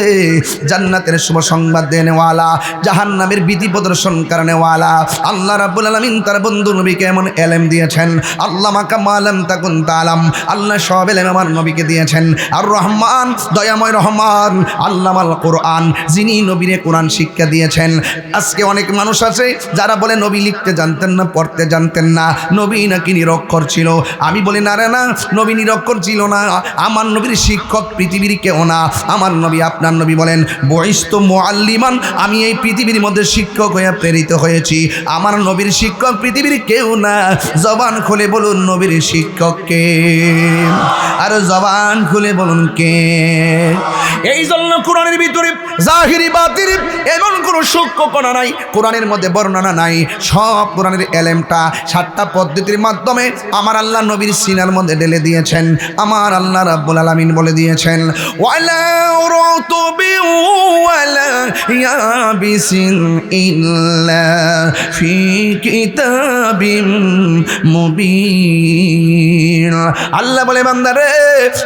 জান্নাতের শুভ সংবাদ দেনেওয়ালা, জাহান্নামের ভীতি প্রদর্শন করেনেওয়ালা। আল্লাহ রাব্বুল আলামিন তার বন্ধু নবীকে এমন এলেম দিয়েছেন, আল্লামাকা মা লাম তাকুন তাআলাম, আল্লাহ সব এলেম আমার নবীকে দিয়েছেন। আর রহমান, দয়াময় রহমান, আল্লামাল কোরআন, যিনি নবীরে কোরআন শিক্ষা দিয়েছেন। আজকে অনেক মানুষ আছে যারা বলে নবী লিখতে জানতেন না, পড়তে জানতেন না, নবী নাকি নিরক্ষর ছিল। আমি বলি না রে না, নবী নিরক্ষর ছিল না, আমার নবীর শিক্ষক পৃথিবীর কেউ না। আমার নবী, আপনার নবী বলেন, বয়স্ত মুআল্লিমান, আমি এই পৃথিবীর মধ্যে শিক্ষক হয়ে প্রেরিত হয়েছি। আমার নবীর শিক্ষক পৃথিবীর কেউ না। জবান খুলে বলুন নবীর শিক্ষক কে? আর জবান খুলে বলুন কে? এই জন্য কোরআনের ভিতরে জাহিরি বাতিরি এমন কোনো সূক্ষ্ম কোণা নাই, কোরআনের মধ্যে বর্ণনা নাই। সব কোরআনের এলেমটা 7টা পদ্ধতির মাধ্যমে আমার আল্লাহ নবীর সিনার মধ্যে ঢেলে দিয়েছেন। আমার আল্লাহ রাব্বুল আলামিন বলে দিয়েছেন, ওয়ালা রাতুবি ওয়ালা ইয়াবিসিন ইল্লা ফি কিতাবিম মুবিন। আল্লাহ বলে, বান্দারে,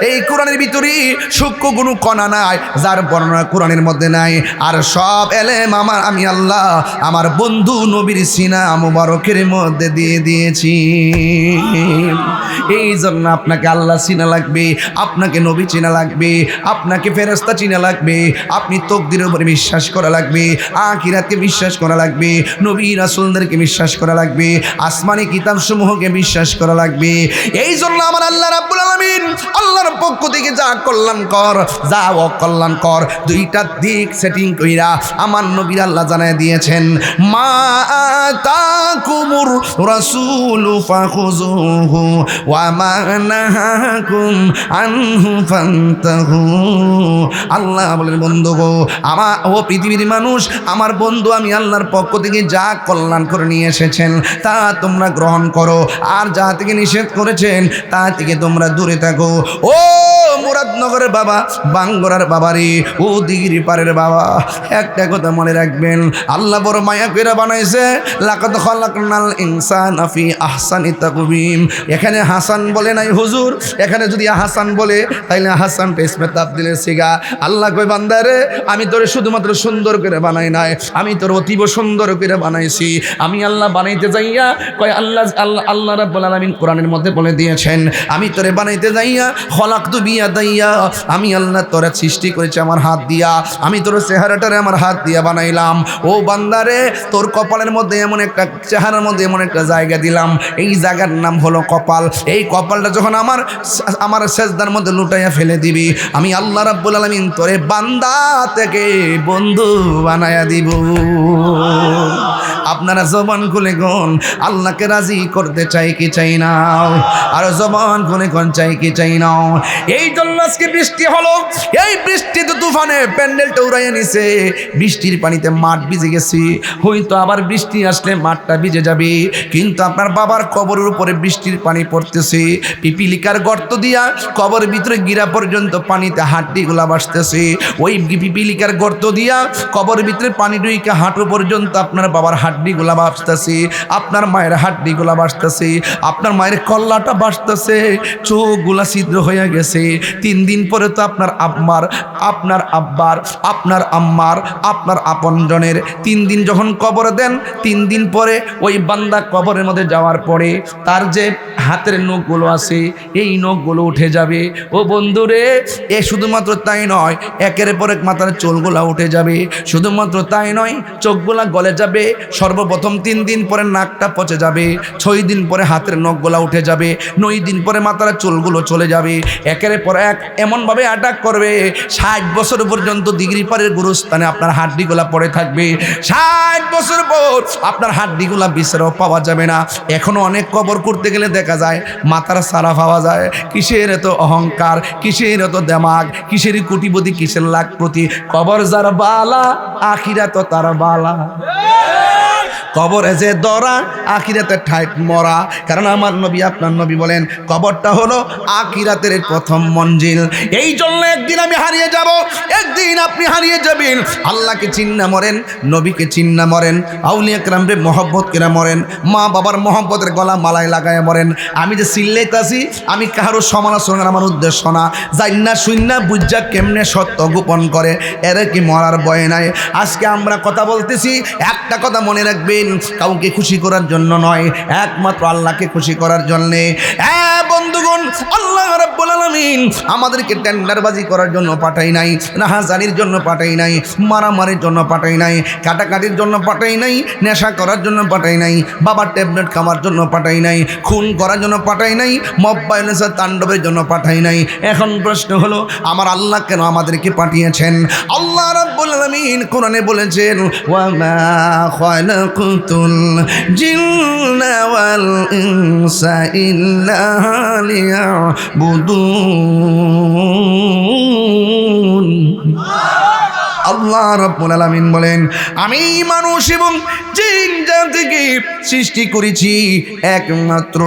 এই কোরআনের ভিতরে সূক্ষ্ম কোনো কণা নাই যার বর্ণনা কোরআনের মধ্যে নাই। আর সব এলেম আমি আল্লাহ আমার বন্ধু নবীর সিনা মুবারকের মধ্যে দিয়ে দিয়েছি। এই জন্য আপনাকে আল্লাহ চিনা লাগবে, আপনাকে নবী চিনা লাগবে, আপনাকে ফেরেশতা চিনা লাগবে, আপনি তাকদীরের উপরে বিশ্বাস করা লাগবে, আখিরাতকে বিশ্বাস করা লাগবে, নবী রাসূলদেরকে বিশ্বাস করা লাগবে, আসমানি কিতাবসমূহকে বিশ্বাস করা লাগবে। এই জন্য আমার আল্লাহ রাব্বুল আলামিন আল্লাহর পক্ষ থেকে যা কল্যাণকর, যা অকল্যাণকর, দুইটা দিক সেটিং কইরা আমার নবীর আল্লাহ জানায় দিয়েছেন, মা আতাকুমুর রাসূলু ফাখুযুহু ওয়া মা নাহাকুম আনহু ফান্তাহু। আল্লাহ বলেন, বন্ধু গো, আমার ও পৃথিবীর মানুষ, আমার বন্ধু আমি আল্লাহর পক্ষ থেকে যা কল্যাণ করে নিয়ে এসেছেন তা তোমরা গ্রহণ করো, আর যা থেকে নিষেধ করেছেন তা থেকে তোমরা দূরে থাকো। ও মুরাদনগরের বাবা, বাঙ্গরার বাবা রে, ও দিগিরি পারের বাবা, একটা কথা মনে রাখবেন, আল্লাহ বড় মায়া করে বানাইছে। লাকাদ খালাকনাল ইনসানা ফি আহসানি তাকওয়িম। এখানে হাসান বলে নাই হুজুর, এখানে যদি হাসান বলে তাইলে হাসান ইসমে তাবদীলের সিগা। আল্লাহ কই, বান্দারে, আমি তোরে শুধুমাত্র সুন্দর করে বানাই নাই, আমি তোর অতীব সুন্দর করে বানাইছি। আমি আল্লাহ বানাইতে যাইয়া কয়, আল্লাহ রাব্বুল আলামিন কোরআনের মধ্যে বলে দিয়েছেন, আমি তোরে বানাইতে যাইয়া খলাকতু বিয়াদাইয়া, আমি আল্লাহ তোরে সৃষ্টি করেছি আমার হাত দিয়া, আমি তোর চেহারাটারে আমার হাত দিয়া বানাইলাম। ও বান্দারে, তোর কপালের মধ্যে এমন একটা, চেহারার মধ্যে এমন একটা জায়গা দিলাম, এই জায়গার নাম হলো কপাল। এই কপালটা যখন আমার সেজদার মধ্যে লুটাইয়া ফেলে দিবি, আমি আল্লাহ রাব্বুল আলামিন তোরে বান্দা থেকে বন্ধু বানায়া দিব। আপনারা জবান খুলে কোন আল্লাহকে রাজি করতে চাই কি চাই না? আর জবান খুলে কোন চাই কি চাই না? এই জন্য আজকে বৃষ্টি হলো, এই বৃষ্টিতে তুফানে প্যান্ডেলটা উড়াইয়া নিছে, বৃষ্টির পানিতে মাঠ ভিজে গেছে, হয়তো আবার বৃষ্টি আসলে মাঠটা ভিজে যাবে। কিন্তু আপনার বাবার কবরের উপরে বৃষ্টির পানি পড়তেছে, পিপিলিকার গর্ত দিয়া কবরের ভিতরে গিরা পর্যন্ত পানিতে হাড্ডিগুলা ভাসতেছে, ওই পিপিলিকার গর্ত দিয়া কবরের ভিতরে পানি ঢুইকে হাঁটু পর্যন্ত আপনার বাবার হাড্ডিগুলা ভাসতেছে, আপনার মায়ের হাড্ডিগুলা ভাসতেছে, আপনার মায়ের কল্লাটা ভাসতেছে, চোখগুলা ছিদ্র হয়ে গেছে। 3 দিন পরে তো আপনার আব্বার, আপনার আব্বার, আপনার আম্মার, আপনার আপনজনের 3 দিন যখন কবর দেন, 3 দিন পরে ওই বান্দা কবরের মধ্যে যাওয়ার পরে তার যে হাতের নখগুলো আছে এই নখগুলো উঠে যাবে। ও বন্ধুরে, এ শুধুমাত্র তাই নয়, একের পর এক মাথার চুলগুলা উঠে যাবে। শুধুমাত্র তাই নয়, চোখগুলা গলে যাবে, সর্বপ্রথম 3 দিন পরে নাকটা পচে যাবে, 6 দিন পরে হাতের নখগুলা উঠে যাবে, 9 দিন পরে মাথার চুলগুলো চলে যাবে, একের পর এক এমনভাবে অ্যাটাক করবে 60 বছর পর্যন্ত দিগরি পারের গুরুস্থানে আপনার হাড্ডিগুলা পড়ে থাকবে। 60 বছর পর আপনার হাড্ডিগুলা বিচারও পাওয়া যাবে না। এখনো অনেক কবর করতে গেলে দেখা যায় মাথার সারা পাওয়া যায়। কিসের এত অহংকার, কিসের এত দেমাগ, কিসের কোটিপতি, কিসের লাখপতি? কবর যার বালা আখিরাত তার বালা। কবরে যে দরা আখিরাতের ঠাইট মরা। কারণ আমার নবী আপনার নবী বলেন কবরটা হলো আখিরাতের প্রথম মঞ্জিল। এই জন্য একদিন আমি হারিয়ে যাব, একদিন আপনি হারিয়ে যাবেন। আল্লাহকে চিন্না মরেন, নবীকে চিন্না মরেন, আউলিয়া কেরামরে মহব্বত করে মরেন, মা বাবার মহব্বতের গলা মালায় লাগায় মরেন। আমি যে চিল্লাইতাছি আমি কারো সমালোচনার আমার উদ্দেশ্য না। জান্না শুন্না বুঝা কেমনে সত্য গোপন করে এর কি মরার ভয় নাই। আজকে আমরা কথা বলতেছি, একটা কথা মনে রাখবেন, কাউকে খুশি করার জন্য নয়, একমাত্র আল্লাহকে খুশি করার জন্যে। বন্ধুগণ, আল্লাহ রাব্বুল আলামিন আমাদেরকে টেন্ডারবাজি করার জন্য পাঠাই নাই, রাহাজানির জন্য পাঠাই নাই, মারামারির জন্য পাঠাই নাই, কাটাকাটির জন্য পাঠাই নাই, নেশা করার জন্য পাঠাই নাই, বাবার ট্যাবলেট খাওয়ার জন্য পাঠাই নাই, খুন করার জন্য পাঠাই নাই, মব ভায়োলেন্সের তাণ্ডবের জন্য পাঠাই নাই। এখন প্রশ্ন হলো আমার আল্লাহ কেন আমাদেরকে পাঠিয়েছেন? আল্লাহ রাব্বুল আলামিন কোরআনে বলেছেন ওয়া মা খালাকুতুল জিন্না ওয়াল ইনসা ইল্লা লিয়াবুদুন। আল্লাহ রাব্বুল আলামিন বলেন আমি মানুষ এবং জিন জাতিকে সৃষ্টি করেছি একমাত্র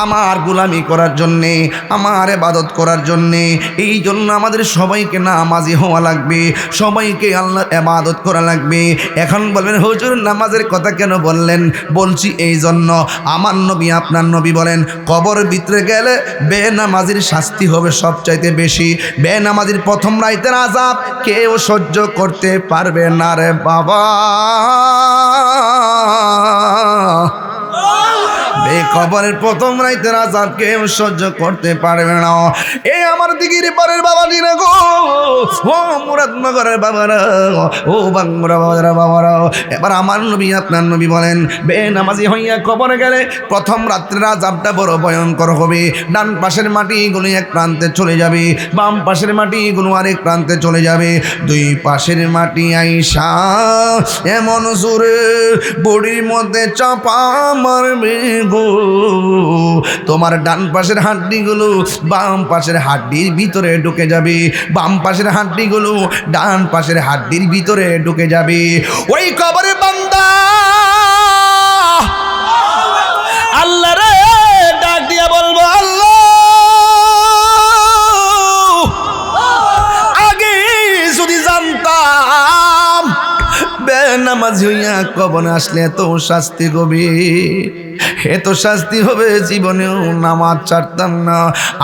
আমার গোলামি করার জন্যে, আমার ইবাদত করার জন্যে। এই জন্য আমাদের সবাইকে নামাজি হওয়া লাগবে, সবাইকে আল্লাহর ইবাদত করা লাগবে। এখন বলবেন হুজুর নামাজের কথা কেন বললেন? বলছি এই জন্য, আমার নবী আপনার নবী বলেন কবর ভিতরে গেলে বেনামাজির শাস্তি হবে সবচাইতে বেশি। বেনামাজির প্রথম রাতের আযাব কেউ সহ্য করতে পারবে না রে বাবা। কবরের প্রথম রাতের আযাব কেউ সহ্য করতে পারবে না। এই আমার দিগির পারের বাবা দিনা গো, ও মুরাদনগরের বাবারা, ও বাংলা বাবারা, এবার আমার নবী আপনার নবী বলেন বেনামাজি হইয়া কবরে গেলে প্রথম রাত্রের আযাবটা বড় ভয়ঙ্কর হবে। ডান পাশের মাটিগুলো এক প্রান্তে চলে যাবে, বাম পাশের মাটিগুলো আরেক প্রান্তে চলে যাবে। দুই পাশের মাটি আইসা এমন জোরে বডির মধ্যে চাপা মারবে গো, তোমার ডান পাশের হাড্ডিগুলো বাম পাশের হাড্ডির ভিতরে ঢুকে যাবে, বাম পাশের হাড্ডিগুলো ডান পাশের হাড্ডির ভিতরে ঢুকে যাবে। ওই কবরে বান্দা আল্লাহ রে ডাক দিয়া বলবো আল্লাহ আগে যদি জানতাম বেনামাজি হইয়া কবরে আসলে এত শাস্তি গভীর, এত শাস্তি হবে জীবনেও নামাজ ছাড়তাম না।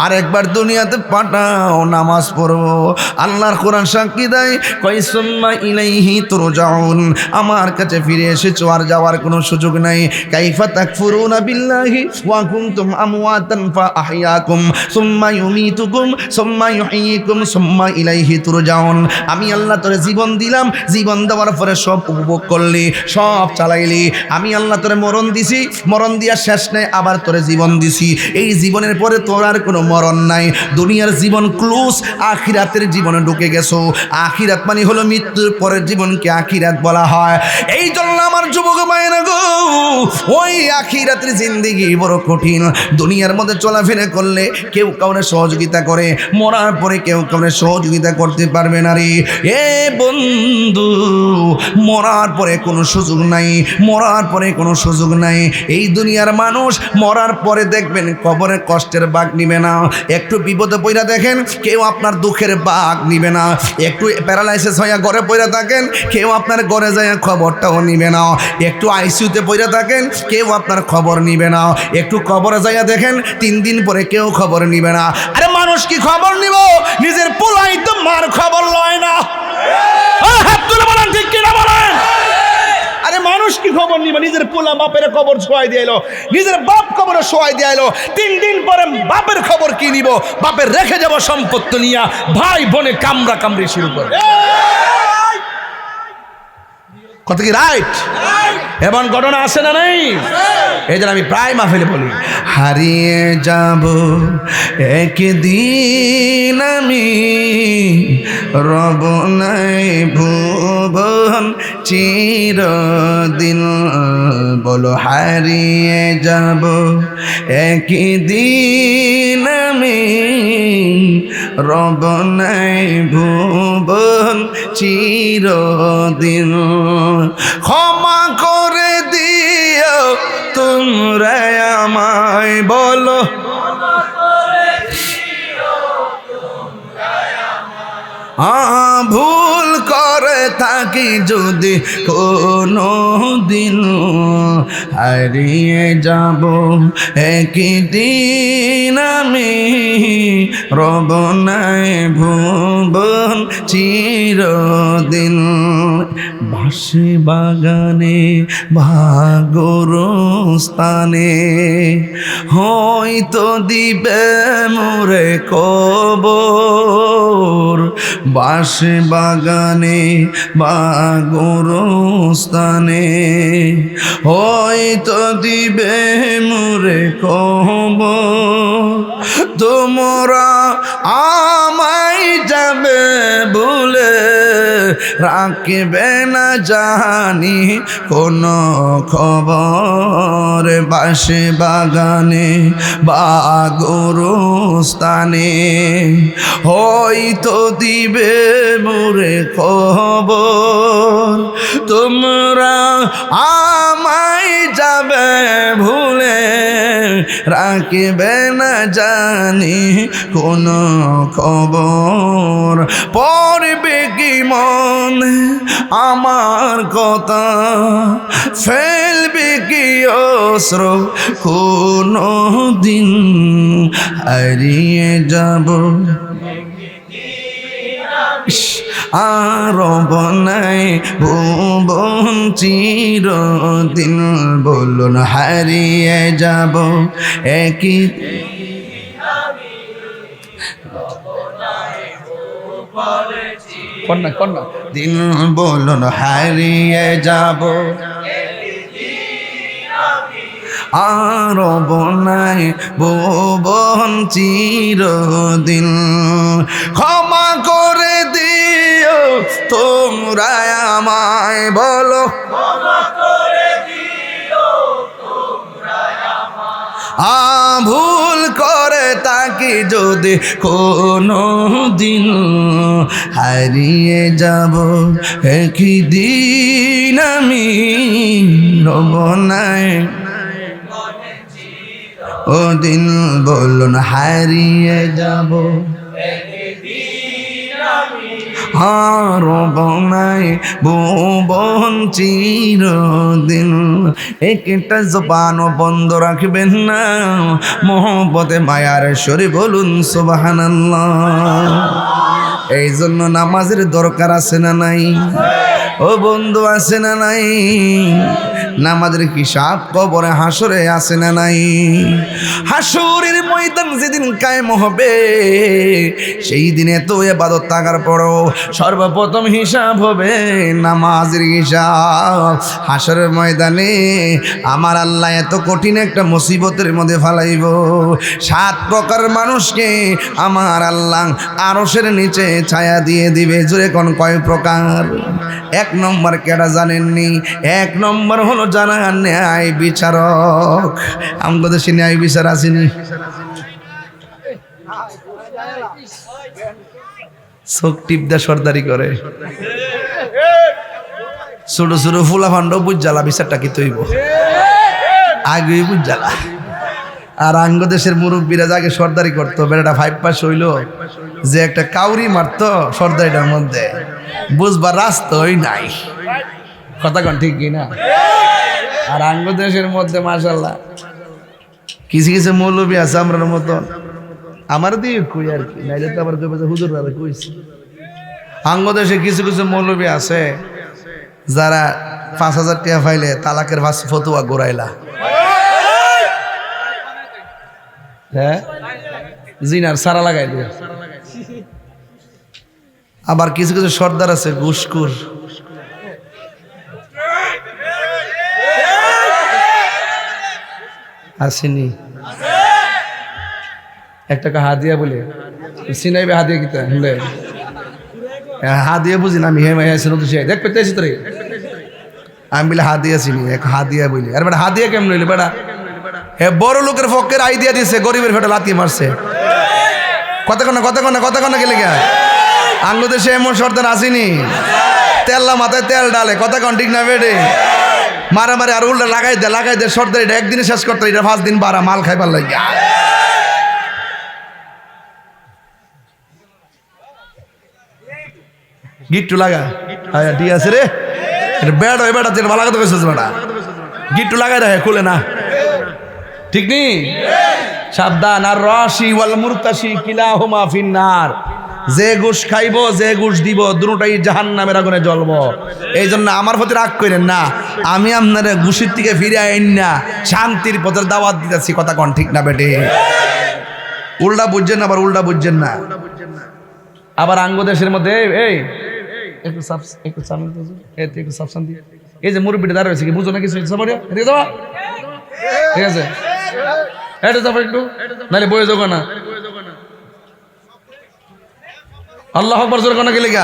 আর একবার দুনিয়াতে পাঠাও নামাজ পড়বো। আল্লাহর কোরআন সাক্ষী দেয় কয় সুম্মা ইলাইহি তুরজাউন, আমার কাছে ফিরে এসেছো, আর যাওয়ার কোনো সুযোগ নাই। কাইফা তাকফুরুনা বিল্লাহি ওয়া কুনতুম আমওয়াতান ফাআহইয়াকুম সুম্মা ইউমীতুকুম সুম্মা ইউহয়িকুম সুম্মা ইলাইহি তুরজাউন। আমি আল্লাহ তোরে জীবন দিলাম, জীবন দেওয়ার পরে সব উপভোগ করলি, সব চালাইলি। আমি আল্লাহ তোরে মরণ দিছি, মরণ দিয়া শেষ নাই, আবার তোরে জীবন দিছি। এই জীবনের পরে তোর আর কোনো মরণ নাই। দুনিয়ার জীবন ক্লোজ, আখিরাতের জীবনে ঢুকে গেছো। আখিরাত মানে হলো মৃত্যুর পরের জীবনকে আখিরাত বলা হয়। এই জন্য আমার যুবক মায়েরা গো, ওই আখিরাতের জিন্দেগি বড় কঠিন। দুনিয়ার মধ্যে চলাফেরা করলে কেউ কাউরে সহযোগিতা করে, মরার পরে কেউ কাউরে সহযোগিতা করতে পারবে না রে। এ বন্ধু, মরার পরে কোনো সুযোগ নাই, মরার পরে কোনো সুযোগ নাই। এই দুনিয়ার মানুষ মরার পরে দেখবেন কবরে কষ্টের ভাগ নিবে না। একটু বিপদে পড়া দেখেন কেউ আপনার দুঃখের ভাগ নিবে না। একটু প্যারালাইসিস হইয়া ঘরে পড়া থাকেন কেউ আপনার ঘরে যায় খবরটাও নিবে না। একটু আইসিইউতে পড়া থাকেন কেউ আপনার খবর নিবে না। একটু কবরে যাইয়া দেখেন 3 দিন পরে কেউ খবর নিবে না। আরে মানুষ কি খবর নিব? নিজের পোলাই তো মার খবর লয় না। হাত তুলে বলেন ঠিক কিনা বলেন। আরে মানুষ কি খবর নিবে? নিজের পোলা বাপের খবর শোয়াই দিয়ে এলো, নিজের বাপ খবরে শোয়াই দিয়ে এলো। 3 দিন পরে বাপের খবর কি নিব? বাপের রেখে যাব সম্পত্তি নিয়া ভাই বোনে কামড়া কামড়ি শুরু করে। কথা কি রাইট? এমন ঘটনা আছে না নাই? এই জন্য আমি প্রায় মাহফিলে বলি, হারিয়ে যাব একদিন আমি, রব নাই ভুবন চিরদিন। বলো হারিয়ে যাব একদিন আমি, রব নাই ভুবন চিরদিন। ক্ষমা করে দিও তোমরা আমায়, বলো ভুল করে থাকি যদি কোনো দিন, হারিয়ে যাব একদিন আমি, রব নাই ভুবন চিরদিন। বাঁশি বাগানে ভাগর স্থানে হয়তো দিবে মোরে কবর, বাঁশি বাগানে ভাগর স্থানে হয়তো দিবে মোরে কবর। তোমরা আমায় যাবে ভুলে, রাখবে না জানি কোনো খবর, বাঁশি বাগানে ভাগর স্থানে হয়তো দিবে মোরে খবর। তোমরা আমায় যাবে ভুলে, রাখবে না জানি কোনো খবর। পড়বে কি মন আমার কথা, ফেলবে কি অস্ত্র কোনো দিন, হারিয়ে যাব আর বনাই ভুবন চিরদিন। বলুন হারিয়ে যাব একই কন্যা কন্যা দিন, বলুন হারিয়ে যাব আর বনাই ভুবন চিরদিন। ক্ষমা করে দিও তোমরা আমায়, বলো ভুল করে তাকে যদি কোনো দিন, হারিয়ে যাব একদিন আমি, রব নাই ও দিন। বলুন হারিয়ে যাব রব নাই ভুবন চিরদিন। একটা জবানও বন্ধ রাখবেন না, মোহব্বতে মায়ার সরে বলুন সুবহানাল্লাহ। এই জন্য নামাজের দরকার আছে না নাই? ও বন্ধু আছে না নাই? নামাজের হিসাব কবরে হাসরে আছে না নাই? হাসরের ময়দান যেদিন কায়েম হবে, সেই দিনে তো ইবাদত থাকার পরও সর্বপ্রথম হিসাব হবে নামাজের হিসাব। হাসরের ময়দানে আমার আল্লাহ এত কঠিন একটা মুসিবতের মধ্যে ফালাইব, 7 প্রকার মানুষকে আমার আল্লাহ আরশের নিচে ছায়া দিয়ে দিবে। জোরে কোন কয় প্রকার? 1 নম্বর কেডা জানেননি? 1 নম্বর হলো জানা ন্যায় বিচারক। আমাদের দেশে ন্যায় বিচার আসেনি? চোখ টিপ দা সর্দারি করে, ছোট ছোট ফুলা ফান্ড বুঝালা বিচারটা কি তৈব আগে বুঝালা। আর আঙ্গ দেশের মুরব্বীরা যাকে সর্দারি করতো, বেড়াটা 5 পাস হইল যে একটা কাউরি মারতো সর্দারিটার মধ্যে, বুঝবার রাস্তাই নাই। কথা কন ঠিক কিনা? আর আঙ্গ দেশের মধ্যে মাশাআল্লাহ কিছু কিছু মৌলবী আছে আমরার মতন, আমার দিয়ে কই আর কি, নাইলে তো আবার কইবে যে হুজুর দাদা কইছে। আঙ্গ দেশে কিছু কিছু মৌলবী আছে যারা 5,000 টাকা পাইলে তালাকের ফতুয়া গোড়াইলা। হ্যাঁ, জিনার সারা লাগাই দিয়ে। আবার কিছু কিছু সর্দার আছে ঘুষখোর, আসেনি একটা হাদিয়া বলে সিনাইবে হাদিয়া কিতা হলে হাদিয়া বুঝি না আমি হেমাই আসেন তো সে দেখ পেতে আসি তোরে আমি বলে হাদিয়া চিনি এক হাদিয়া বলি আর বেটা হাদিয়া কেমন হইলে বেটা হে বড় লোকের পক্ষের আইডিয়া দিছে গরিবের ফেটে লাথি মারছে কতক্ষণ গেলে গা আঙ্গু দেশে এমন সর্দার আসেনি তেল্লা মাথায় তেল ডালে কতক্ষণ ঠিক না বেটে মারামারি আর উল্টা লাগাই দে সর্দার এটা একদিনে শেষ করতে এটা 5 দিন বাড়া মাল খাইবার লাগে গিট্টু লাগা হ্যাঁ ঠিক আছে রে বেড়া ওই বেড়া যেটা ভালো কথা কইছিস বেড়া গিট্টু লাগাই রাখে খুলে না ঠিক নি সাবধান আর রাশি ওয়াল মুরতাশি কিলাহুমা ফিন্নার যে ঘুষ খাইব যে ঘুষ দিব দুটোটাই জাহান্নামের আগুনে জ্বলবো এই জন্য আমার প্রতি রাগ করেন না আমি আপনারা ঘুষির থেকে ফিরে আইন না শান্তির পথের দাওয়াত দিতেছি কথা কোন ঠিক না বেটে উল্টা বুঝছেন না আবার উল্টা বুঝছেন না আবার আঙ্গ দেশের মধ্যে এই একটু সাবসান দিয়ে এই যে মুরব্বীটা দাঁড়া হয়েছে কি বুঝো না কিছু ঠিক আছে এটা যাবো একটু নাহলে বয়ে যাবো না আল্লাহ আকবার জোরে কোন গেলে গা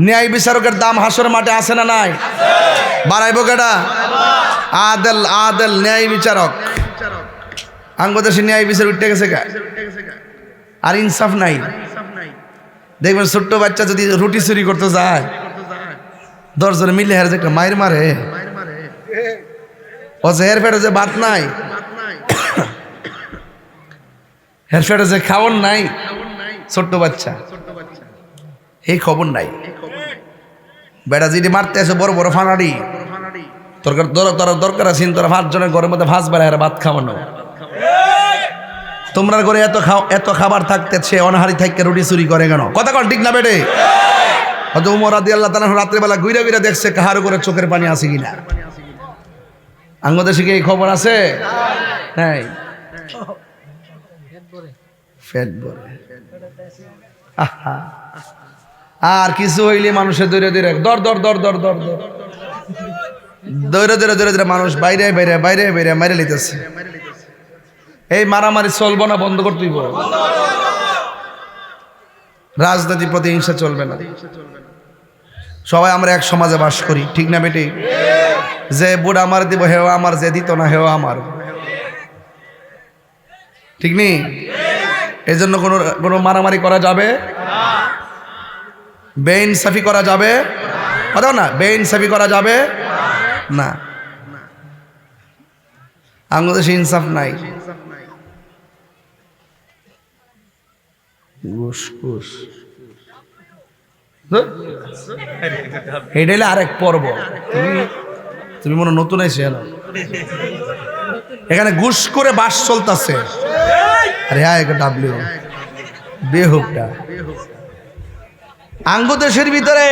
ন্যায় বিচারকের দাম হাসরের মাঠে আছে না নাই বাড়াইবো কেডা আদেল ন্যায় বিচারক আঙ্গদেশে ন্যায় বিচার উঠতে গেছে গা আর ইনসাফ নাই দেখবেন ছোট্ট বাচ্চা যদি রুটি চুরি করতে যায় 10 জন মিলে হের যে একটা মায়ের মারে ও যে হের ফেটে যে ভাত নাই হের ফেটে যে খাওয়ার নাই ছোট্ট বাচ্চা এই খবর নাই বেটা যদি মারতে আসে বড় বড় ফানাড়ি দরকার আছে তোরা 5 জনের ঘরের মধ্যে ভাত বেড়া ভাত খাওয়ানো তোমরা ঘরে এত খাবার থাকতে সে অনাহারি থাকতে রুটি চুরি করে কেন কথা কন ঠিক না বেটে হয়তো উমর রাদিয়াল্লাহু তাআলা রাত্রেবেলা ঘুরে দেখছে কাহার করে চোখের পানি আছে কিনা আঙ্গদেশে কি এই খবর আছে নাই ফেট ভরে আর কিছু হইলে মানুষের দৌড়ে দৌড়ে মানুষ বাইরে মাইরে লিতেছে এই মারামারি চলবো না বন্ধ করতে দিব রাজনীতি প্রতিহিংসা চলবে না সবাই আমরা এক সমাজে বাস করি ঠিক না বেটি যে বুড় আমার দিব হেও আমার যে দিত না হেও আমার ঠিক নেই এই জন্য কোনো মারামারি করা যাবে বেইনসাফি করা যাবে কথা না বেইনসাফি করা যাবে না আমাদের দেশে ইনসাফ নাই এইটা আরেক পর্ব তুমি মনে নতুন আইছে এখানে ঘুষ করে বাস চলতেছে আরে হ্যাঁ ডাব্লিউ বেহুকটা আঙ্গ দেশের ভিতরে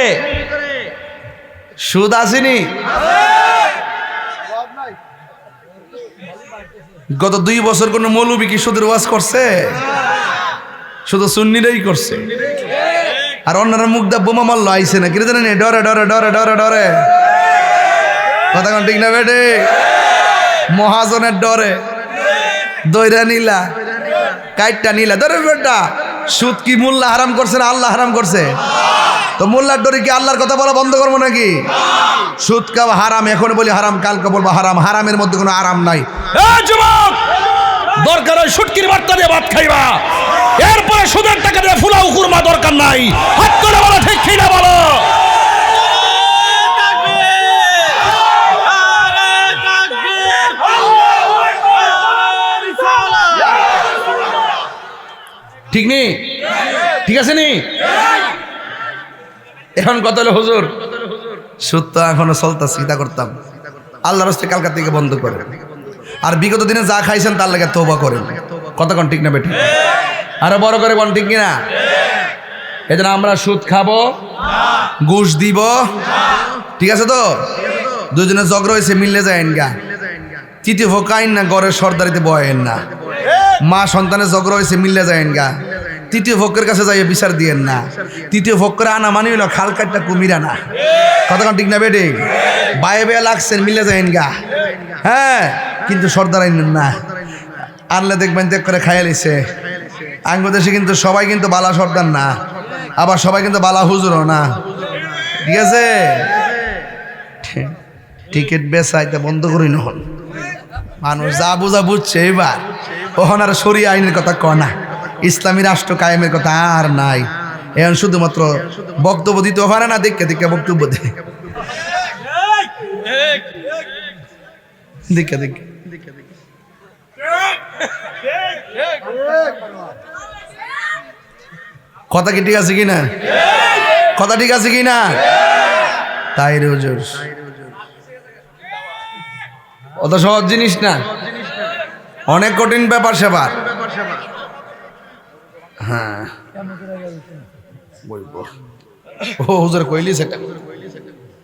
সুদ আসেনি গত 2 বছর কোন মৌলবী কি সুদের ওয়াজ করছে শুধু সুন্নিরাই করছে আর অন্যরা মুখ দা বোমা মারলো আইছে না কি জানেন ডরে কথা কোন ঠিক না বেটে মহাজনের ডরে দইরা নিলা কাইটটা নিলা ধরে বেটা সুদ কি মোল্লা হারাম করছে না আল্লাহ হারাম করছে তো মোল্লার ডরে কি আল্লাহর কথা বলা বন্ধ করবো নাকি সুদ খাওয়া হারাম এখন বলি হারাম কালকে বলবো হারাম হারামের মধ্যে কোনো আরাম নাই যুবক দরকার হয় শুটকির বার্তা দিয়ে ভাত খাইবা এরপরে সুদের টাকা দিয়ে ফুলাও কুরমা দরকার নাই হাত করে বলো ঠিক কি না বলো ঠিক নেই ঠিক আছে নি এখন কত হলো হুজুর সুদ তো এখনো চলতা চিন্তা করতাম আল্লাহর রাস্তায় কালকা থেকে বন্ধ করে আর বিগত দিনে যা খাইছেন তার লাগে তওবা করেন কথা কোন ঠিক না বেটি আরো বড় করে কোন ঠিক কিনা এজন্য আমরা সুদ খাবো ঘুষ দিব ঠিক আছে তো দুজনে ঝগড়া হয়েছে মিললে যায়েন গা তৃতীয় ফোকাইন না ঘরের সর্দারিতে বয়েন না মা সন্তানের ঝগড়া হয়েছে মিললে যায়েন গা তৃতীয় ফকের কাছে যাইয়ে বিচার দিয়েন না তৃতীয় ফকরে আনা মানে হইল খাল কাটটা কুমিরা না কথা ঠিক না বেটে বায়ে বেয়ে লাগছেন মিলে যায়েন গা হ্যাঁ কিন্তু সর্দার আইনেন না, আনলে দেখবেন চেক করে খাইয়া লিছে। বাংলাদেশে কিন্তু সবাই কিন্তু বালা সর্দার না, আবার সবাই কিন্তু বালা হুজুরও না, ঠিক আছে? টিকিট বেচাইতে বন্ধ করি নহন, মানুষ যা বুঝা বুঝছে এবার, ওখানে আর শরিয়া আইনের কথা কয় না, ইসলামী রাষ্ট্র কায়েমের কথা আর নাই। এখন শুধুমাত্র বক্তব্য দিতে পারে না, দেখে দেখে বক্তব্য দেয়, দেখে দেখে। কথা কি ঠিক আছে কিনা? কথা ঠিক আছে কিনা? তাই রে হুজুর, অত সহজ জিনিস না, অনেক কঠিন ব্যাপার সেবার। হ্যাঁ বলবো, ও হুজুর কইলি সেটা,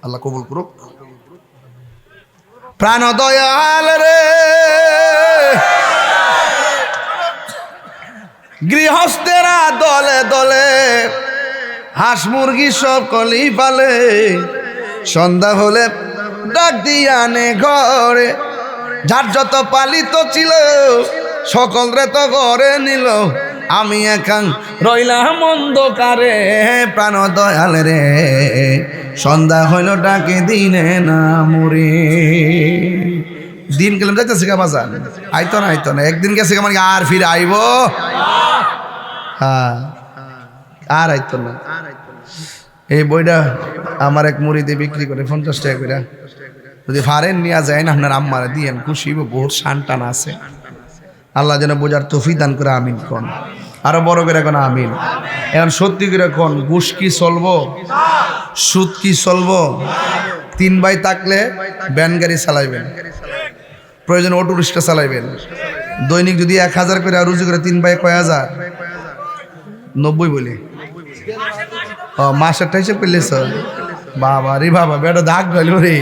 আল্লাহ কবুল করুক। প্রাণ দয়াল রে গৃহস্থেরা দলে দলে হাঁস মুরগি সকলই পালে, সন্ধ্যা হলে ডাক দিয়ে আনে ঘরে, যার যত পালিত ছিল সকল রে তো ঘরে নিল, আমি একাং রইলাম অন্ধকারে। প্রাণ দয়াল রে সন্ধ্যা হইল ডাকে দিনে না মরে। দিন গেলাম যাইতেছে কে বাজার, আইতো না আইতো না, একদিন গেছে মানে আর ফিরে আইব? হ্যাঁ, আর আইতো না। এই বইটা আমার এক মুড়িতে বিক্রি করে 50 টাকা করে, যদি ফারেন নিয়ে যায় না আপনার আম্মারা দিয়েন, খুশি বহুত শান টান আছে। আল্লাহ যেন বোঝার তৌফিক দান করে, আমিন কোন, আরো বড় করে কোন আমিন। এখন সত্যি করে কোন, ঘুষ কি চলবো, সুদ কি চলবো? 3 ভাই থাকলে ভ্যান গাড়ি চালাইবেন, প্রয়োজন অটো রিক্সা চালাইবেন। দৈনিক যদি 1000 করে রুজি করে 3 ভাই কয় হাজার? 90 বলে মাসেরটা হিসাব করলেছ? বাবা রে বাবা, বেটা দাগ গেল রে,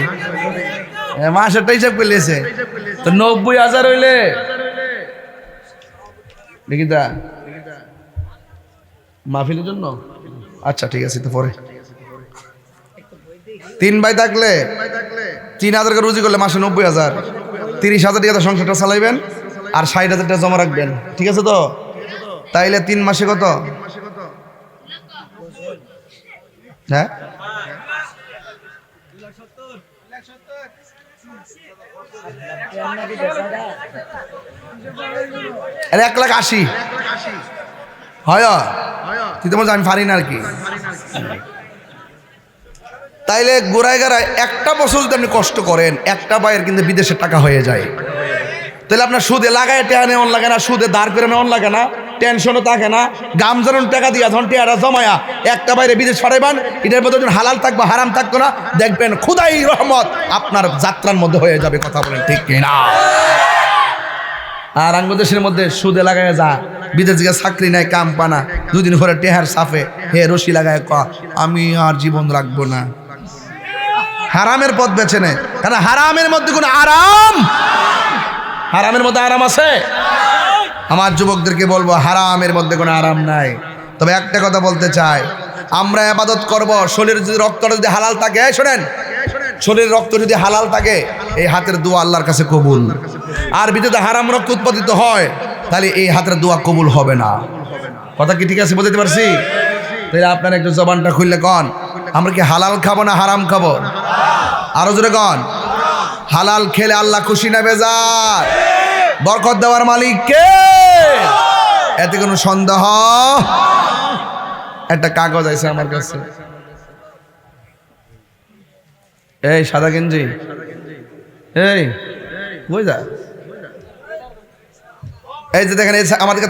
মাসেরটা হিসাব করলেছে তো 90,000 হইলে দেখি দা মাহফিলের জন্য। আচ্ছা ঠিক আছে, তো পরে 3 ভাই থাকলে 3000 করে রুজি করলে মাসে 90,000, 30,000 টাকা সংসারটা চালাইবেন আর 60,000 টাকা জমা রাখবেন, ঠিক আছে তো? তাইলে 3 মাসে কত? হ্যাঁ 1,80,000 হয়, তুই তো বলছো আমি পারি না আর কি। তাইলে গোড়ায় গাড়ায় একটা বছর যদি আপনি কষ্ট করেন, একটা বাইয়ের কিন্তু বিদেশের টাকা হয়ে যায়। তাহলে আপনার সুদে লাগায় টাকা নেওয়ান লাগে না, সুদে দাঁড় করে নেওয়ান লাগে না, টেনশনও থাকে না। গামজারুন টাকা দিয়া ধন টিয়ারা জমায়া একটা বাইরে বিদেশ ছড়াইবান, এটার মধ্যে যখন হালাল থাকবো হারাম থাকবো না, দেখবেন খুদাই রহমত আপনার যাত্রার মধ্যে হয়ে যাবে। কথা বলেন ঠিক কিনা? আর বাংলাদেশের মধ্যে সুদে লাগায় যা, বিদেশ গিয়ে চাকরি নাই, কাম পানা, 2 দিন পরে টেহার সাফে হে রশি লাগায় ক আমি আর জীবন রাখবো না। হারামের পথ বেছে নেয়, কারণ হারামের মধ্যে কোনো আরাম, হারামের মধ্যে আরাম আছে? আমার যুবকদেরকে বলবো, হারামের মধ্যে কোনো আরাম নাই। তবে একটা কথা বলতে চাই, আমরা ইবাদত করব, শরীরের যদি রক্তটা যদি হালাল থাকে, শোনেন, শরীরের রক্ত যদি হালাল থাকে, এই হাতের দোয়া আল্লাহর কাছে কবুল। আর যদি হারাম রক্ত উৎপাদিত হয়, তাহলে এই হাতের দোয়া কবুল হবে না। কথা কি ঠিক আছে? বুঝতে পারছি? তাহলে আপনার একটু জবানটা খুললে কন, আমরা কি হালাল খাবো না হারাম খাবো? আরো জোরে কন, হালাল খেলে আল্লাহ খুশি না বেজার? বরকত দেওয়ার মালিক কে? এতে কোনো সন্দেহ? একটা কাগজ আছে আমার কাছে, এই সাদা গেঞ্জি, এই বুঝা, এই যে দেখেন, আমাদেরকে